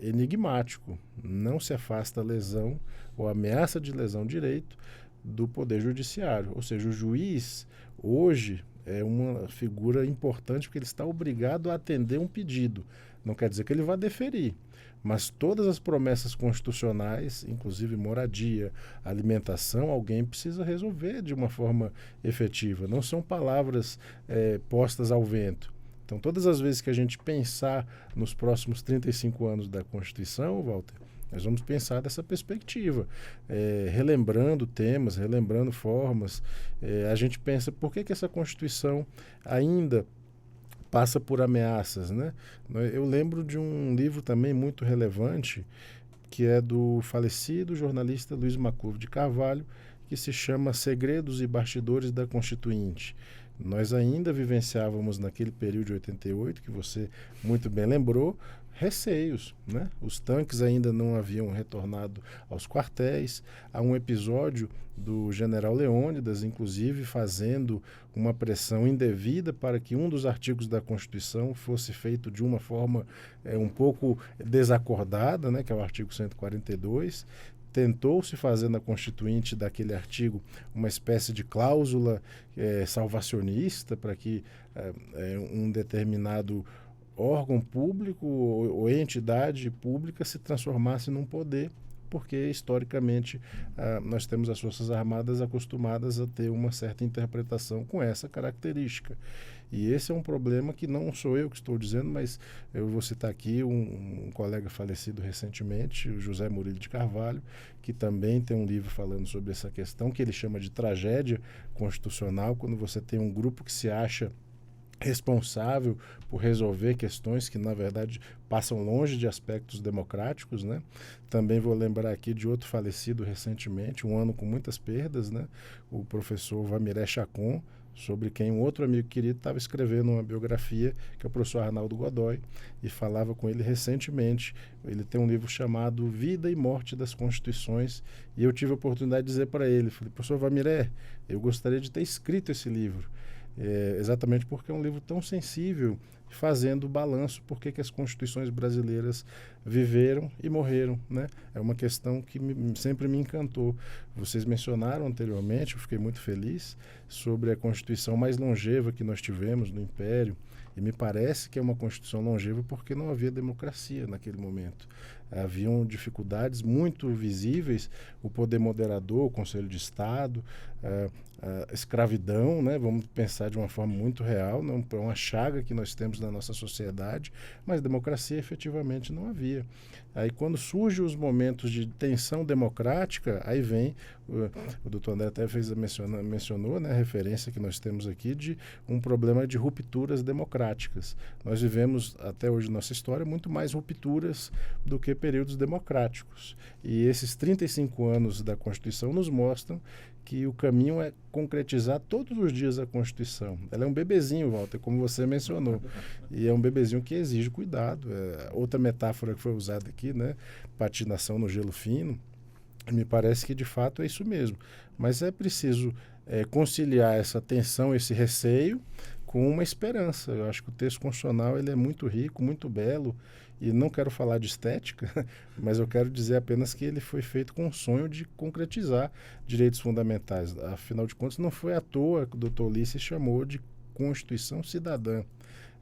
enigmático. Não se afasta a lesão ou ameaça de lesão de direito do Poder Judiciário. Ou seja, o juiz, hoje, é uma figura importante porque ele está obrigado a atender um pedido. Não quer dizer que ele vá deferir, mas todas as promessas constitucionais, inclusive moradia, alimentação, alguém precisa resolver de uma forma efetiva. Não são palavras postas ao vento. Então, todas as vezes que a gente pensar nos próximos 35 anos da Constituição, Walter, nós vamos pensar dessa perspectiva, relembrando temas, relembrando formas. A gente pensa, por que essa Constituição ainda passa por ameaças, né? Eu lembro de um livro também muito relevante, que é do falecido jornalista Luiz Macluf de Carvalho, que se chama Segredos e Bastidores da Constituinte. Nós ainda vivenciávamos naquele período de 88, que você muito bem lembrou, receios, né? Os tanques ainda não haviam retornado aos quartéis. Há um episódio do general Leônidas, inclusive, fazendo uma pressão indevida para que um dos artigos da Constituição fosse feito de uma forma um pouco desacordada, né? Que é o artigo 142. Tentou-se fazer na Constituinte daquele artigo uma espécie de cláusula salvacionista para que um determinado órgão público ou entidade pública se transformasse num poder, porque historicamente nós temos as Forças Armadas acostumadas a ter uma certa interpretação com essa característica. E esse é um problema que não sou eu que estou dizendo, mas eu vou citar aqui um colega falecido recentemente, o José Murilo de Carvalho, que também tem um livro falando sobre essa questão, que ele chama de tragédia constitucional, quando você tem um grupo que se acha responsável por resolver questões que, na verdade, passam longe de aspectos democráticos, né? Também vou lembrar aqui de outro falecido recentemente, um ano com muitas perdas, né? O professor Vamiré Chacon, sobre quem um outro amigo querido estava escrevendo uma biografia, que é o professor Arnaldo Godoy, e falava com ele recentemente. Ele tem um livro chamado Vida e Morte das Constituições, e eu tive a oportunidade de dizer para ele, falei, professor Vamiré, eu gostaria de ter escrito esse livro. exatamente porque é um livro tão sensível, fazendo o balanço por que as constituições brasileiras viveram e morreram, né? É uma questão que sempre me encantou. Vocês mencionaram anteriormente, eu fiquei muito feliz, sobre a Constituição mais longeva que nós tivemos no Império, e me parece que é uma Constituição longeva porque não havia democracia naquele momento. Haviam dificuldades muito visíveis, o poder moderador, o Conselho de Estado, a escravidão, né? Vamos pensar de uma forma muito real, não é uma chaga que nós temos na nossa sociedade, mas democracia efetivamente não havia. Aí quando surgem os momentos de tensão democrática, aí vem, o doutor André até mencionou, né, a referência que nós temos aqui de um problema de rupturas democráticas. Nós vivemos até hoje na nossa história muito mais rupturas do que períodos democráticos. E esses 35 anos da Constituição nos mostram que o caminho é concretizar todos os dias a Constituição. Ela é um bebezinho, Walter, como você mencionou. E é um bebezinho que exige cuidado. Outra metáfora que foi usada aqui, né? Patinação no gelo fino. Me parece que, de fato, é isso mesmo. Mas é preciso conciliar essa tensão, esse receio, com uma esperança. Eu acho que o texto constitucional ele é muito rico, muito belo. E não quero falar de estética, mas eu quero dizer apenas que ele foi feito com o sonho de concretizar direitos fundamentais. Afinal de contas, não foi à toa que o doutor Ulisses chamou de Constituição Cidadã.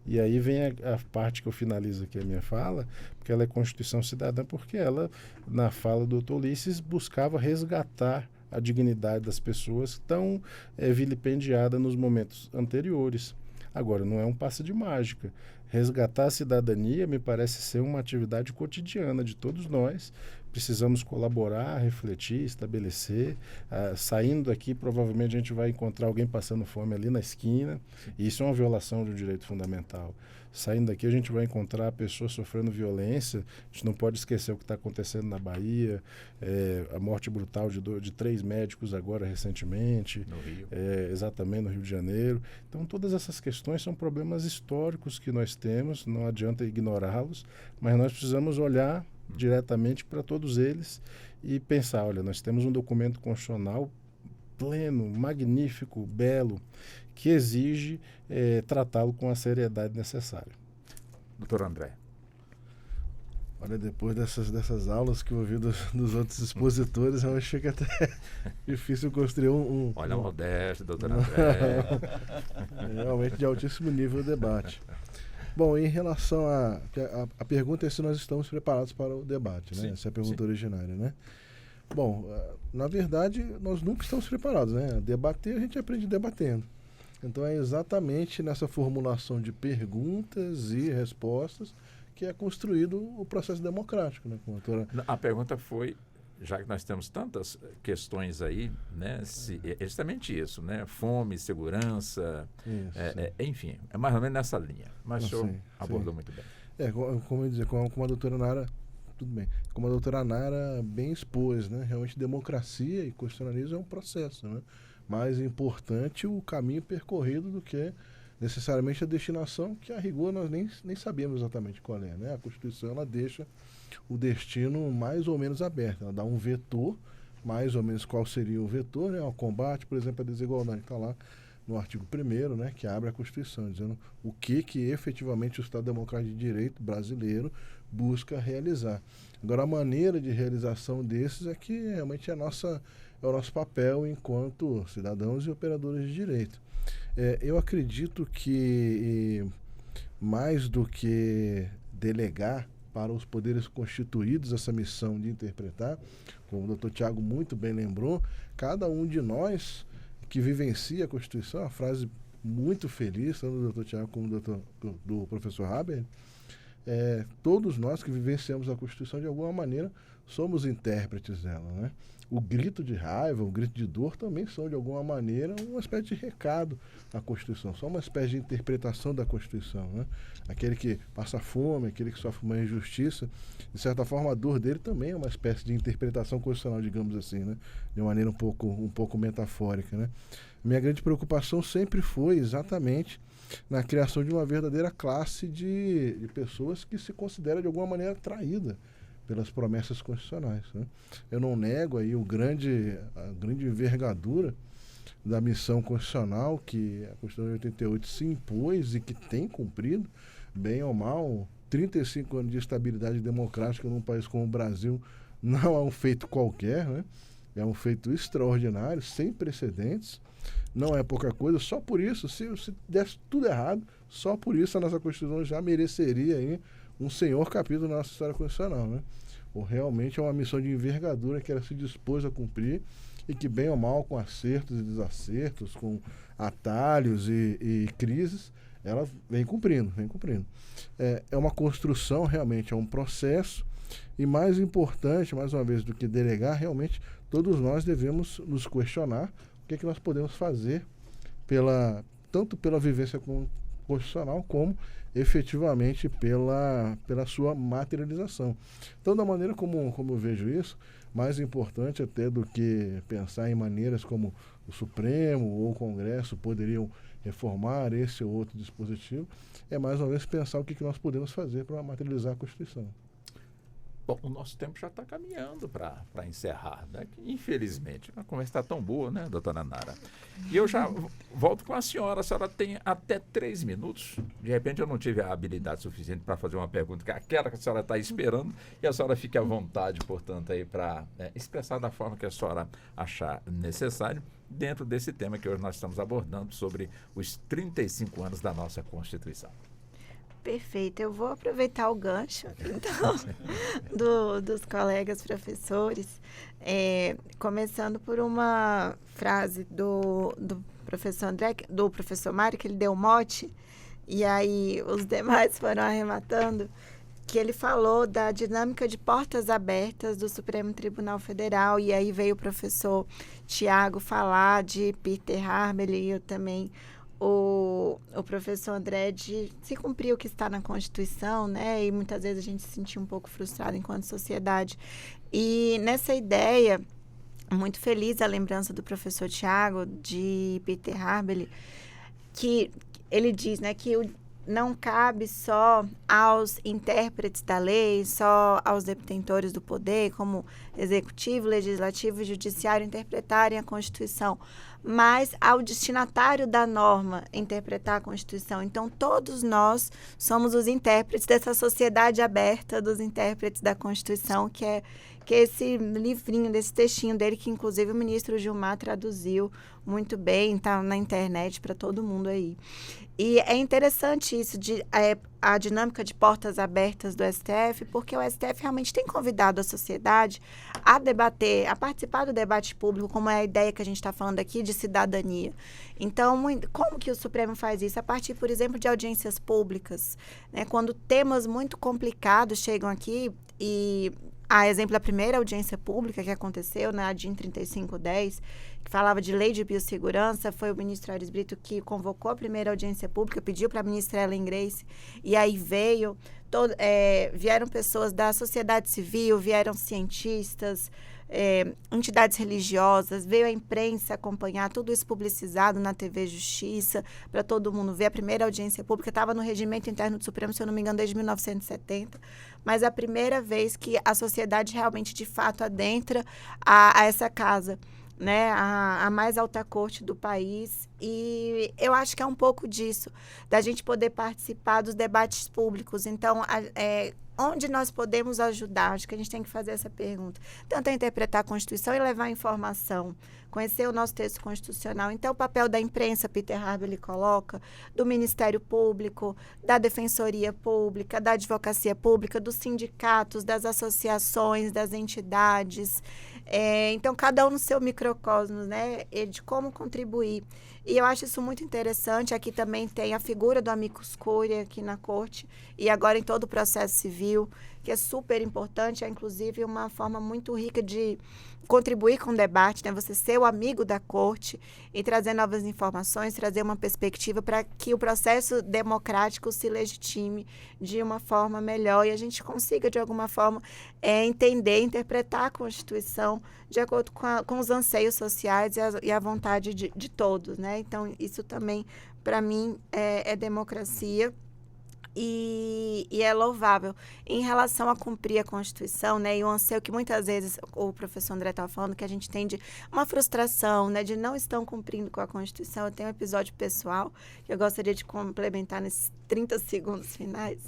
E aí vem a parte que eu finalizo aqui a minha fala, porque ela é Constituição Cidadã, porque ela, na fala do doutor Ulisses, buscava resgatar a dignidade das pessoas tão vilipendiada nos momentos anteriores. Agora, não é um passe de mágica. Resgatar a cidadania me parece ser uma atividade cotidiana de todos nós. Precisamos colaborar, refletir, estabelecer. Saindo daqui, provavelmente a gente vai encontrar alguém passando fome ali na esquina. E isso é uma violação de um direito fundamental. Saindo daqui, a gente vai encontrar pessoas sofrendo violência. A gente não pode esquecer o que está acontecendo na Bahia, a morte brutal de 3 médicos agora recentemente. No Rio. Exatamente, no Rio de Janeiro. Então, todas essas questões são problemas históricos que nós temos, não adianta ignorá-los, mas nós precisamos olhar diretamente para todos eles e pensar, olha, nós temos um documento constitucional pleno, magnífico, belo, que exige tratá-lo com a seriedade necessária. Doutor André. Olha, depois dessas aulas que eu ouvi dos outros expositores, eu achei que até difícil construir Olha a modéstia, doutor André. Realmente de altíssimo nível o debate. Bom, em relação a pergunta é se nós estamos preparados para o debate, né? Sim, essa é a pergunta sim. originária, né? Bom, na verdade, nós nunca estamos preparados, né? Debater, a gente aprende debatendo. Então, é exatamente nessa formulação de perguntas e respostas que é construído o processo democrático, né? A pergunta foi, já que nós temos tantas questões aí, né? É justamente isso, né? Fome, segurança, enfim, é mais ou menos nessa linha. Mas o senhor abordou muito bem. Como eu dizia, como a doutora Nara, tudo bem, como a doutora Nara bem expôs, né? Realmente democracia e constitucionalismo é um processo, né? Mais importante o caminho percorrido do que necessariamente a destinação, que a rigor nós nem sabemos exatamente qual é, né? A Constituição ela deixa o destino mais ou menos aberto, ela dá um vetor, mais ou menos qual seria o vetor, né? O combate, por exemplo, à desigualdade, está lá no artigo 1º, né? Que abre a Constituição, dizendo o que efetivamente o Estado Democrático de Direito brasileiro busca realizar. Agora, a maneira de realização desses é que realmente é o nosso papel enquanto cidadãos e operadores de direito. Eu acredito que, mais do que delegar para os poderes constituídos essa missão de interpretar, como o doutor Tiago muito bem lembrou, cada um de nós que vivencia a Constituição, uma frase muito feliz, tanto do doutor Tiago como do professor Haber, todos nós que vivenciamos a Constituição, de alguma maneira, somos intérpretes dela, né? O grito de raiva, o grito de dor também são, de alguma maneira, uma espécie de recado à Constituição, só uma espécie de interpretação da Constituição, né? Aquele que passa fome, aquele que sofre uma injustiça, de certa forma a dor dele também é uma espécie de interpretação constitucional, digamos assim, né? De uma maneira um pouco metafórica, né? Minha grande preocupação sempre foi exatamente na criação de uma verdadeira classe de pessoas que se considera de alguma maneira traída pelas promessas constitucionais, né? Eu não nego aí a grande envergadura da missão constitucional que a Constituição de 88 se impôs e que tem cumprido, bem ou mal. 35 anos de estabilidade democrática num país como o Brasil não é um feito qualquer, né? É um feito extraordinário, sem precedentes. Não é pouca coisa. Só por isso, se desse tudo errado, só por isso a nossa Constituição já mereceria aí um senhor capítulo na nossa história constitucional, né? Ou realmente é uma missão de envergadura que ela se dispôs a cumprir e que, bem ou mal, com acertos e desacertos, com atalhos e crises, ela vem cumprindo. É uma construção, realmente, é um processo, e mais importante, mais uma vez, do que delegar, realmente, todos nós devemos nos questionar o que é que nós podemos fazer tanto pela vivência constitucional como efetivamente pela sua materialização. Então, da maneira como eu vejo isso, mais importante até do que pensar em maneiras como o Supremo ou o Congresso poderiam reformar esse ou outro dispositivo, é mais uma vez pensar o que nós podemos fazer para materializar a Constituição. Bom, o nosso tempo já está caminhando para encerrar, né? Infelizmente, a conversa está tão boa, né, doutora Nara? E eu já volto com a senhora tem até 3 minutos. De repente eu não tive a habilidade suficiente para fazer uma pergunta, que é aquela que a senhora está esperando, e a senhora fique à vontade, portanto, aí para expressar da forma que a senhora achar necessário, dentro desse tema que hoje nós estamos abordando, sobre os 35 anos da nossa Constituição. Perfeito, eu vou aproveitar o gancho, então, dos colegas professores, começando por uma frase do professor André, do professor Mário, que ele deu mote, e aí os demais foram arrematando, que ele falou da dinâmica de portas abertas do Supremo Tribunal Federal, e aí veio o professor Tiago falar de Peter Harbel, e eu também o professor André, de se cumprir o que está na Constituição, né? E muitas vezes a gente se sentia um pouco frustrado enquanto sociedade. E nessa ideia, muito feliz a lembrança do professor Tiago, de Peter Harbel, que ele diz, né, que não cabe só aos intérpretes da lei, só aos detentores do poder, como executivo, legislativo e judiciário, interpretarem a Constituição, mas ao destinatário da norma interpretar a Constituição. Então, todos nós somos os intérpretes dessa sociedade aberta, dos intérpretes da Constituição, que é esse livrinho, desse textinho dele, que inclusive o ministro Gilmar traduziu muito bem, está na internet para todo mundo aí. E é interessante isso, a dinâmica de portas abertas do STF, porque o STF realmente tem convidado a sociedade a debater, a participar do debate público, como é a ideia que a gente está falando aqui de cidadania. Então, como que o Supremo faz isso? A partir, por exemplo, de audiências públicas, né? Quando temas muito complicados chegam aqui, e a exemplo da primeira audiência pública que aconteceu, na DIN 3510, que falava de lei de biossegurança, foi o ministro Aires Brito que convocou a primeira audiência pública, pediu para a ministra Ellen Grace, e aí vieram pessoas da sociedade civil, vieram cientistas, entidades religiosas, veio a imprensa acompanhar, tudo isso publicizado na TV Justiça, para todo mundo ver. A primeira audiência pública estava no regimento interno do Supremo, se eu não me engano, desde 1970, mas a primeira vez que a sociedade realmente, de fato, adentra a essa casa, né, a mais alta corte do país. E eu acho que é um pouco disso, da gente poder participar dos debates públicos. Então, onde nós podemos ajudar? Acho que a gente tem que fazer essa pergunta. Tanto a interpretar a Constituição e levar informação, conhecer o nosso texto constitucional. Então, o papel da imprensa, Peter Harbel coloca, do Ministério Público, da Defensoria Pública, da Advocacia Pública, dos sindicatos, das associações, das entidades. Então, cada um no seu microcosmos, né, de como contribuir. E eu acho isso muito interessante. Aqui também tem a figura do amicus curiae aqui na Corte, e agora em todo o processo civil, que é super importante, é inclusive uma forma muito rica de contribuir com o debate, né? Você ser o amigo da Corte e trazer novas informações, trazer uma perspectiva para que o processo democrático se legitime de uma forma melhor e a gente consiga, de alguma forma, entender, interpretar a Constituição de acordo com os anseios sociais e a vontade de todos, né? Então, isso também, para mim, é democracia. E é louvável. Em relação a cumprir a Constituição, né, e o anseio que muitas vezes o professor André estava falando, que a gente tem de uma frustração, né, de não estão cumprindo com a Constituição. Eu tenho um episódio pessoal que eu gostaria de complementar nesses 30 segundos finais.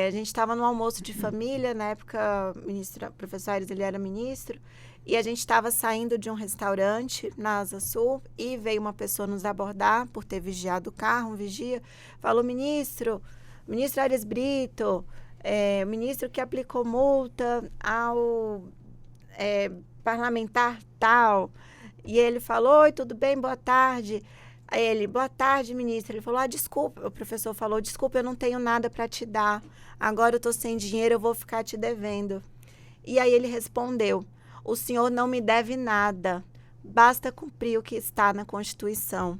A gente estava no almoço de família, na época o professor Aires, ele era ministro, e a gente estava saindo de um restaurante na Asa Sul e veio uma pessoa nos abordar por ter vigiado o carro, um vigia, falou: ministro Aires Brito, ministro que aplicou multa ao parlamentar tal. E ele falou: oi, tudo bem, boa tarde. Aí ele: boa tarde, ministro. Ele falou: desculpa. O professor falou: desculpa, eu não tenho nada para te dar. Agora eu estou sem dinheiro, eu vou ficar te devendo. E aí ele respondeu: o senhor não me deve nada. Basta cumprir o que está na Constituição.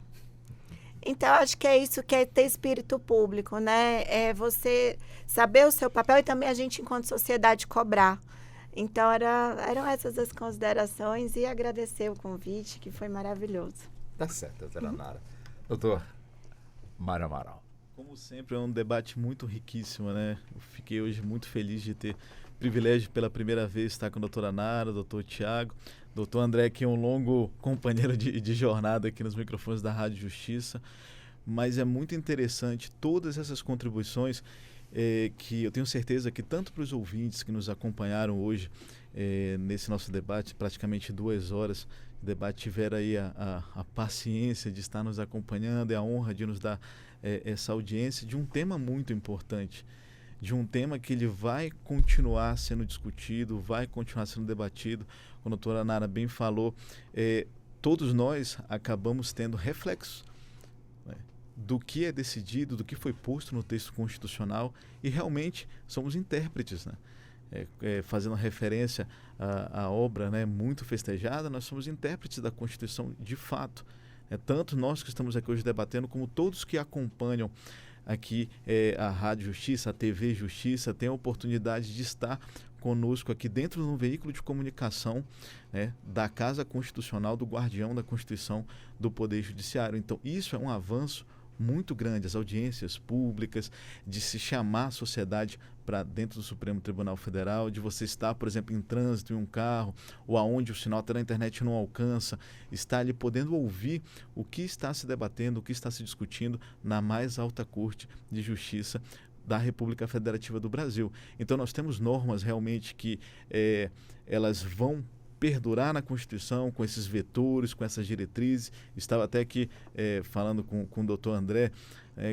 Então, eu acho que é isso que é ter espírito público, né? É você saber o seu papel e também a gente, enquanto sociedade, cobrar. Então, eram essas as considerações e agradecer o convite, que foi maravilhoso. Tá certo, doutora Nara. Doutor Mário Amaral. Como sempre, é um debate muito riquíssimo, né? Eu fiquei hoje muito feliz de ter o privilégio pela primeira vez estar com a doutora Nara, o doutor Tiago, doutor André, que é um longo companheiro de jornada aqui nos microfones da Rádio Justiça. Mas é muito interessante todas essas contribuições que eu tenho certeza que tanto para os ouvintes que nos acompanharam hoje nesse nosso debate, praticamente 2 horas, o debate tiveram aí a paciência de estar nos acompanhando e a honra de nos dar essa audiência de um tema muito importante, de um tema que ele vai continuar sendo discutido, vai continuar sendo debatido. Como a doutora Nara bem falou, todos nós acabamos tendo reflexos, né, do que é decidido, do que foi posto no texto constitucional, e realmente somos intérpretes, né? Fazendo referência à obra, né, muito festejada, nós somos intérpretes da Constituição de fato. Tanto nós que estamos aqui hoje debatendo, como todos que acompanham aqui a Rádio Justiça, a TV Justiça, têm a oportunidade de estar conosco aqui dentro de um veículo de comunicação, né, da Casa Constitucional, do guardião da Constituição do Poder Judiciário. Então, isso é um avanço muito grande, as audiências públicas, de se chamar a sociedade para dentro do Supremo Tribunal Federal, de você estar, por exemplo, em trânsito, em um carro, ou aonde o sinal da internet não alcança, estar ali podendo ouvir o que está se debatendo, o que está se discutindo na mais alta Corte de Justiça da República Federativa do Brasil. Então, nós temos normas realmente que elas vão perdurar na Constituição, com esses vetores, com essas diretrizes. Estava até aqui falando com o doutor André,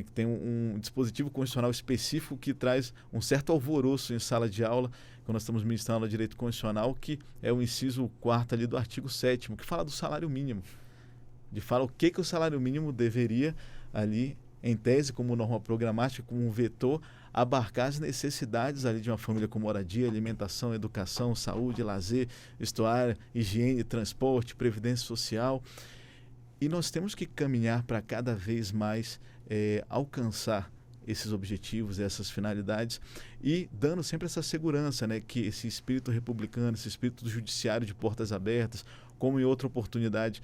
que tem um dispositivo constitucional específico que traz um certo alvoroço em sala de aula, quando nós estamos ministrando a direito constitucional, que é o inciso 4º ali do artigo 7º, que fala do salário mínimo, de fala o que o salário mínimo deveria ali, em tese, como norma programática, como um vetor, abarcar as necessidades ali de uma família com moradia, alimentação, educação, saúde, lazer, vestuário, higiene, transporte, previdência social. E nós temos que caminhar para cada vez mais alcançar esses objetivos, essas finalidades, e dando sempre essa segurança, né, que esse espírito republicano, esse espírito do judiciário de portas abertas, como em outra oportunidade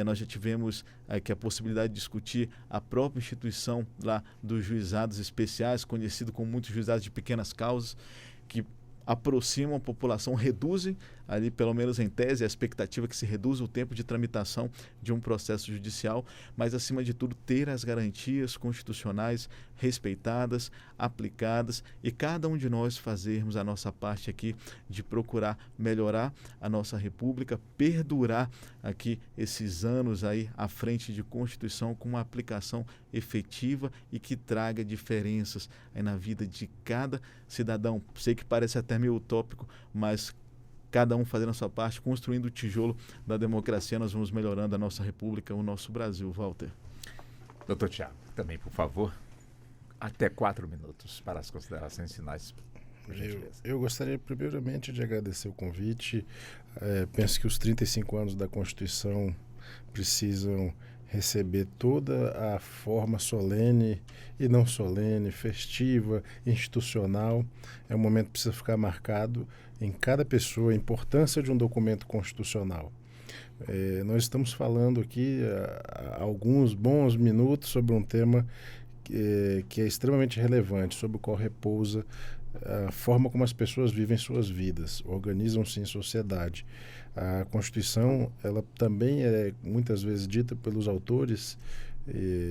nós já tivemos aqui a possibilidade de discutir a própria instituição lá dos juizados especiais, conhecido como muitos juizados de pequenas causas, que aproximam a população, reduzem ali, pelo menos em tese, a expectativa que se reduza o tempo de tramitação de um processo judicial, mas, acima de tudo, ter as garantias constitucionais respeitadas, aplicadas, e cada um de nós fazermos a nossa parte aqui de procurar melhorar a nossa República, perdurar aqui esses anos aí à frente de Constituição com uma aplicação efetiva e que traga diferenças aí na vida de cada cidadão. Sei que parece até meio utópico, mas cada um fazendo a sua parte, construindo o tijolo da democracia, nós vamos melhorando a nossa República, o nosso Brasil. Walter. Doutor Tiago, também, por favor, até 4 minutos para as considerações finais. Eu gostaria primeiramente de agradecer o convite. Penso que os 35 anos da Constituição precisam receber toda a forma solene e não solene, festiva, institucional. É um momento que precisa ficar marcado em cada pessoa a importância de um documento constitucional. Nós estamos falando aqui há alguns bons minutos sobre um tema que é extremamente relevante, sobre o qual repousa a forma como as pessoas vivem suas vidas, organizam-se em sociedade. A Constituição, ela também é muitas vezes dita pelos autores,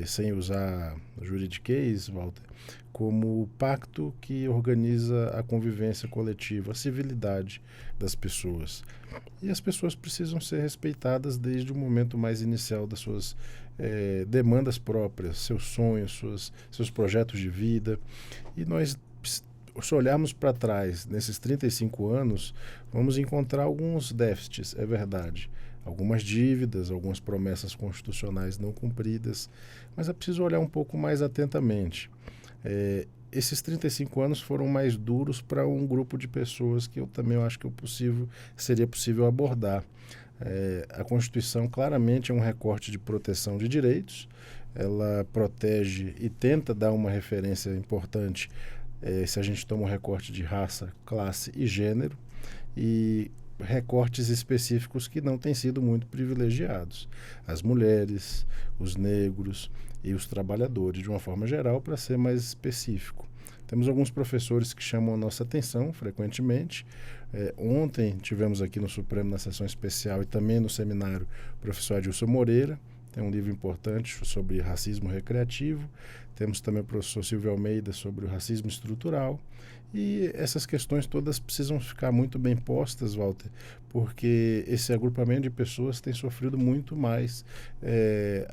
sem usar juridiquês, Walter, como o pacto que organiza a convivência coletiva, a civilidade das pessoas. E as pessoas precisam ser respeitadas desde o momento mais inicial das suas demandas próprias, seus sonhos, seus projetos de vida. E nós, se olharmos para trás, nesses 35 anos, vamos encontrar alguns déficits, é verdade. Algumas dívidas, algumas promessas constitucionais não cumpridas, mas é preciso olhar um pouco mais atentamente. Esses 35 anos foram mais duros para um grupo de pessoas que eu também acho que seria possível abordar. A Constituição claramente é um recorte de proteção de direitos, ela protege e tenta dar uma referência importante se a gente toma um recorte de raça, classe e gênero, e recortes específicos que não têm sido muito privilegiados. As mulheres, os negros e os trabalhadores, de uma forma geral, para ser mais específico. Temos alguns professores que chamam a nossa atenção frequentemente. Ontem tivemos aqui no Supremo, na sessão especial, e também no seminário, o professor Adilson Moreira, tem um livro importante sobre racismo recreativo. Temos também o professor Silvio Almeida sobre o racismo estrutural. E essas questões todas precisam ficar muito bem postas, Walter, porque esse agrupamento de pessoas tem sofrido muito mais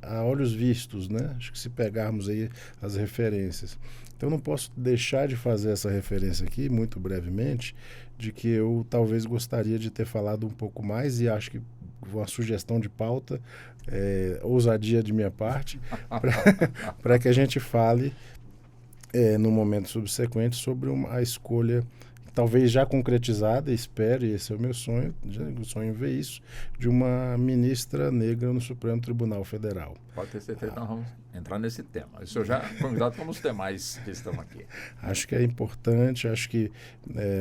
a olhos vistos, né? Acho que se pegarmos aí as referências. Então não posso deixar de fazer essa referência aqui, muito brevemente, de que eu talvez gostaria de ter falado um pouco mais, e acho que uma sugestão de pauta, ousadia de minha parte, para que a gente fale no momento subsequente sobre a escolha, talvez já concretizada, espero, e esse é o meu sonho, eu sonho em ver isso, de uma ministra negra no Supremo Tribunal Federal. Pode ter certeza que nós vamos entrar nesse tema. O senhor já convidado para os demais que estão aqui. Acho que é importante, acho que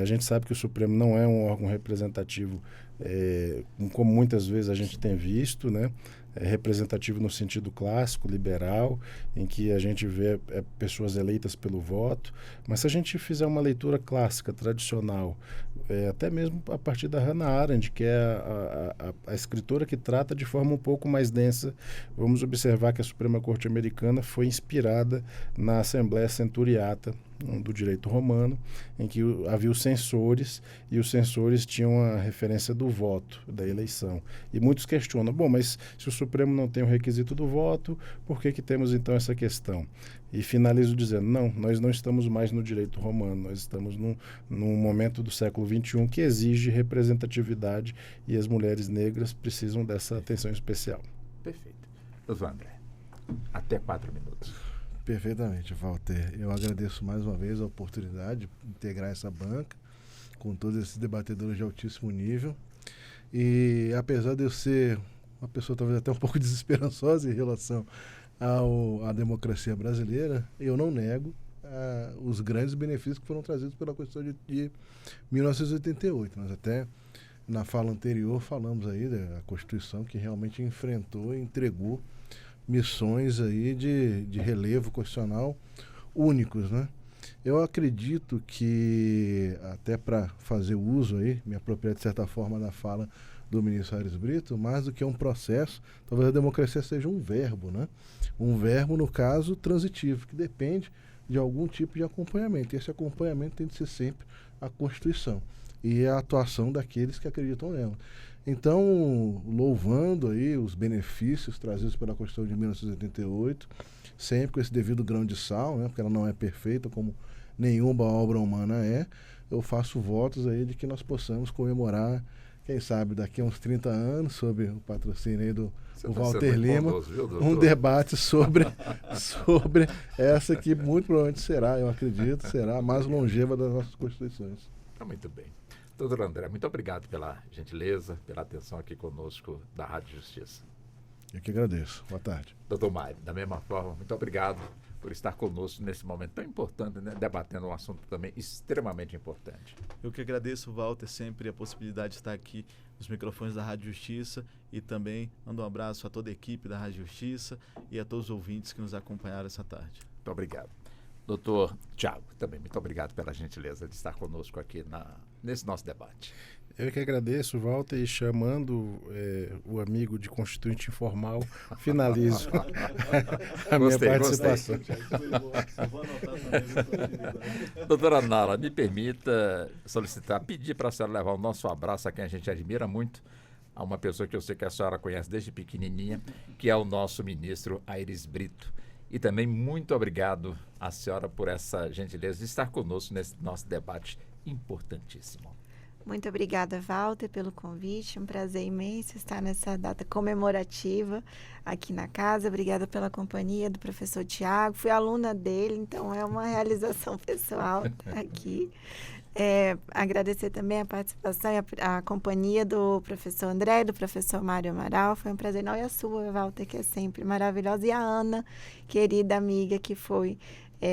a gente sabe que o Supremo não é um órgão representativo, como muitas vezes a gente tem visto, né? Representativo no sentido clássico, liberal, em que a gente vê pessoas eleitas pelo voto, mas se a gente fizer uma leitura clássica, tradicional, até mesmo a partir da Hannah Arendt, que é a escritora que trata de forma um pouco mais densa, vamos observar que a Suprema Corte Americana foi inspirada na Assembleia Centuriata do direito romano, em que havia os censores, e os censores tinham a referência do voto, da eleição. E muitos questionam, mas se o Supremo não tem o requisito do voto, por que temos então essa questão? E finalizo dizendo, não, nós não estamos mais no direito romano, nós estamos num momento do século XXI que exige representatividade, e as mulheres negras precisam dessa atenção especial. Perfeito. Doutor André, até 4 minutos. Perfeitamente, Walter. Eu agradeço mais uma vez a oportunidade de integrar essa banca com todos esses debatedores de altíssimo nível. E apesar de eu ser uma pessoa talvez até um pouco desesperançosa em relação à democracia brasileira, eu não nego os grandes benefícios que foram trazidos pela Constituição de 1988. Nós até, na fala anterior, falamos aí da Constituição que realmente enfrentou e entregou missões aí de relevo constitucional únicos, né? Eu acredito que, até para fazer uso aí, me apropriar de certa forma da fala do ministro Aires Brito, mais do que um processo, talvez a democracia seja um verbo, né? Um verbo, no caso, transitivo, que depende de algum tipo de acompanhamento. E esse acompanhamento tem de ser sempre a Constituição e a atuação daqueles que acreditam nela. Então, louvando aí os benefícios trazidos pela Constituição de 1988, sempre com esse devido grão de sal, né, porque ela não é perfeita como nenhuma obra humana é, eu faço votos aí de que nós possamos comemorar, quem sabe, daqui a uns 30 anos, sob o patrocínio aí do Walter Lima, um debate sobre essa que muito provavelmente será, eu acredito, será a mais longeva das nossas Constituições. Muito bem. Doutor André, muito obrigado pela gentileza, pela atenção aqui conosco da Rádio Justiça. Eu que agradeço. Boa tarde. Doutor Mário, da mesma forma, muito obrigado por estar conosco nesse momento tão importante, né? Debatendo um assunto também extremamente importante. Eu que agradeço, Walter, sempre a possibilidade de estar aqui nos microfones da Rádio Justiça, e também mando um abraço a toda a equipe da Rádio Justiça e a todos os ouvintes que nos acompanharam essa tarde. Muito obrigado. Doutor Tiago, também muito obrigado pela gentileza de estar conosco aqui nesse nosso debate. Eu que agradeço, Walter, e chamando o amigo de Constituinte Informal, finalizo a minha participação. Doutora Nara, me permita pedir para a senhora levar o nosso abraço a quem a gente admira muito, a uma pessoa que eu sei que a senhora conhece desde pequenininha, que é o nosso ministro Aires Brito. E também muito obrigado à senhora por essa gentileza de estar conosco nesse nosso debate importantíssimo. Muito obrigada, Walter, pelo convite. Um prazer imenso estar nessa data comemorativa aqui na casa. Obrigada pela companhia do professor Tiago. Fui aluna dele, então é uma realização pessoal estar aqui. Agradecer também a participação e a companhia do professor André e do professor Mário Amaral. Foi um prazer. Não, e a sua, Walter, que é sempre maravilhosa. E a Ana, querida amiga, que foi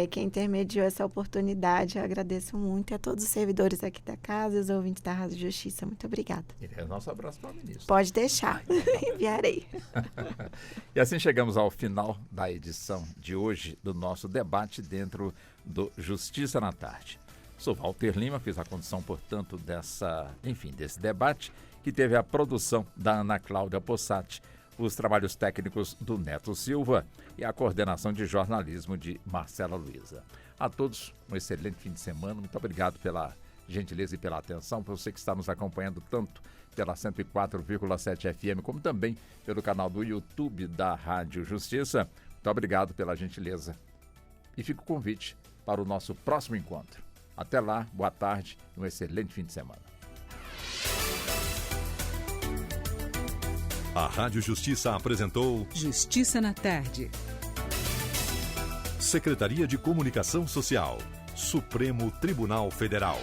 quem intermediou essa oportunidade. Eu agradeço muito. E a todos os servidores aqui da casa e os ouvintes da Rádio Justiça. Muito obrigada. E nosso abraço para o ministro. Pode deixar. Enviarei. E assim chegamos ao final da edição de hoje do nosso debate dentro do Justiça na Tarde. Sou Walter Lima, fiz a condução, portanto, desse debate, que teve a produção da Ana Cláudia Possati, os trabalhos técnicos do Neto Silva e a coordenação de jornalismo de Marcela Luiza. A todos, um excelente fim de semana. Muito obrigado pela gentileza e pela atenção, para você que está nos acompanhando tanto pela 104,7 FM, como também pelo canal do YouTube da Rádio Justiça. Muito obrigado pela gentileza. E fica o convite para o nosso próximo encontro. Até lá, boa tarde e um excelente fim de semana. A Rádio Justiça apresentou Justiça na Tarde. Secretaria de Comunicação Social, Supremo Tribunal Federal.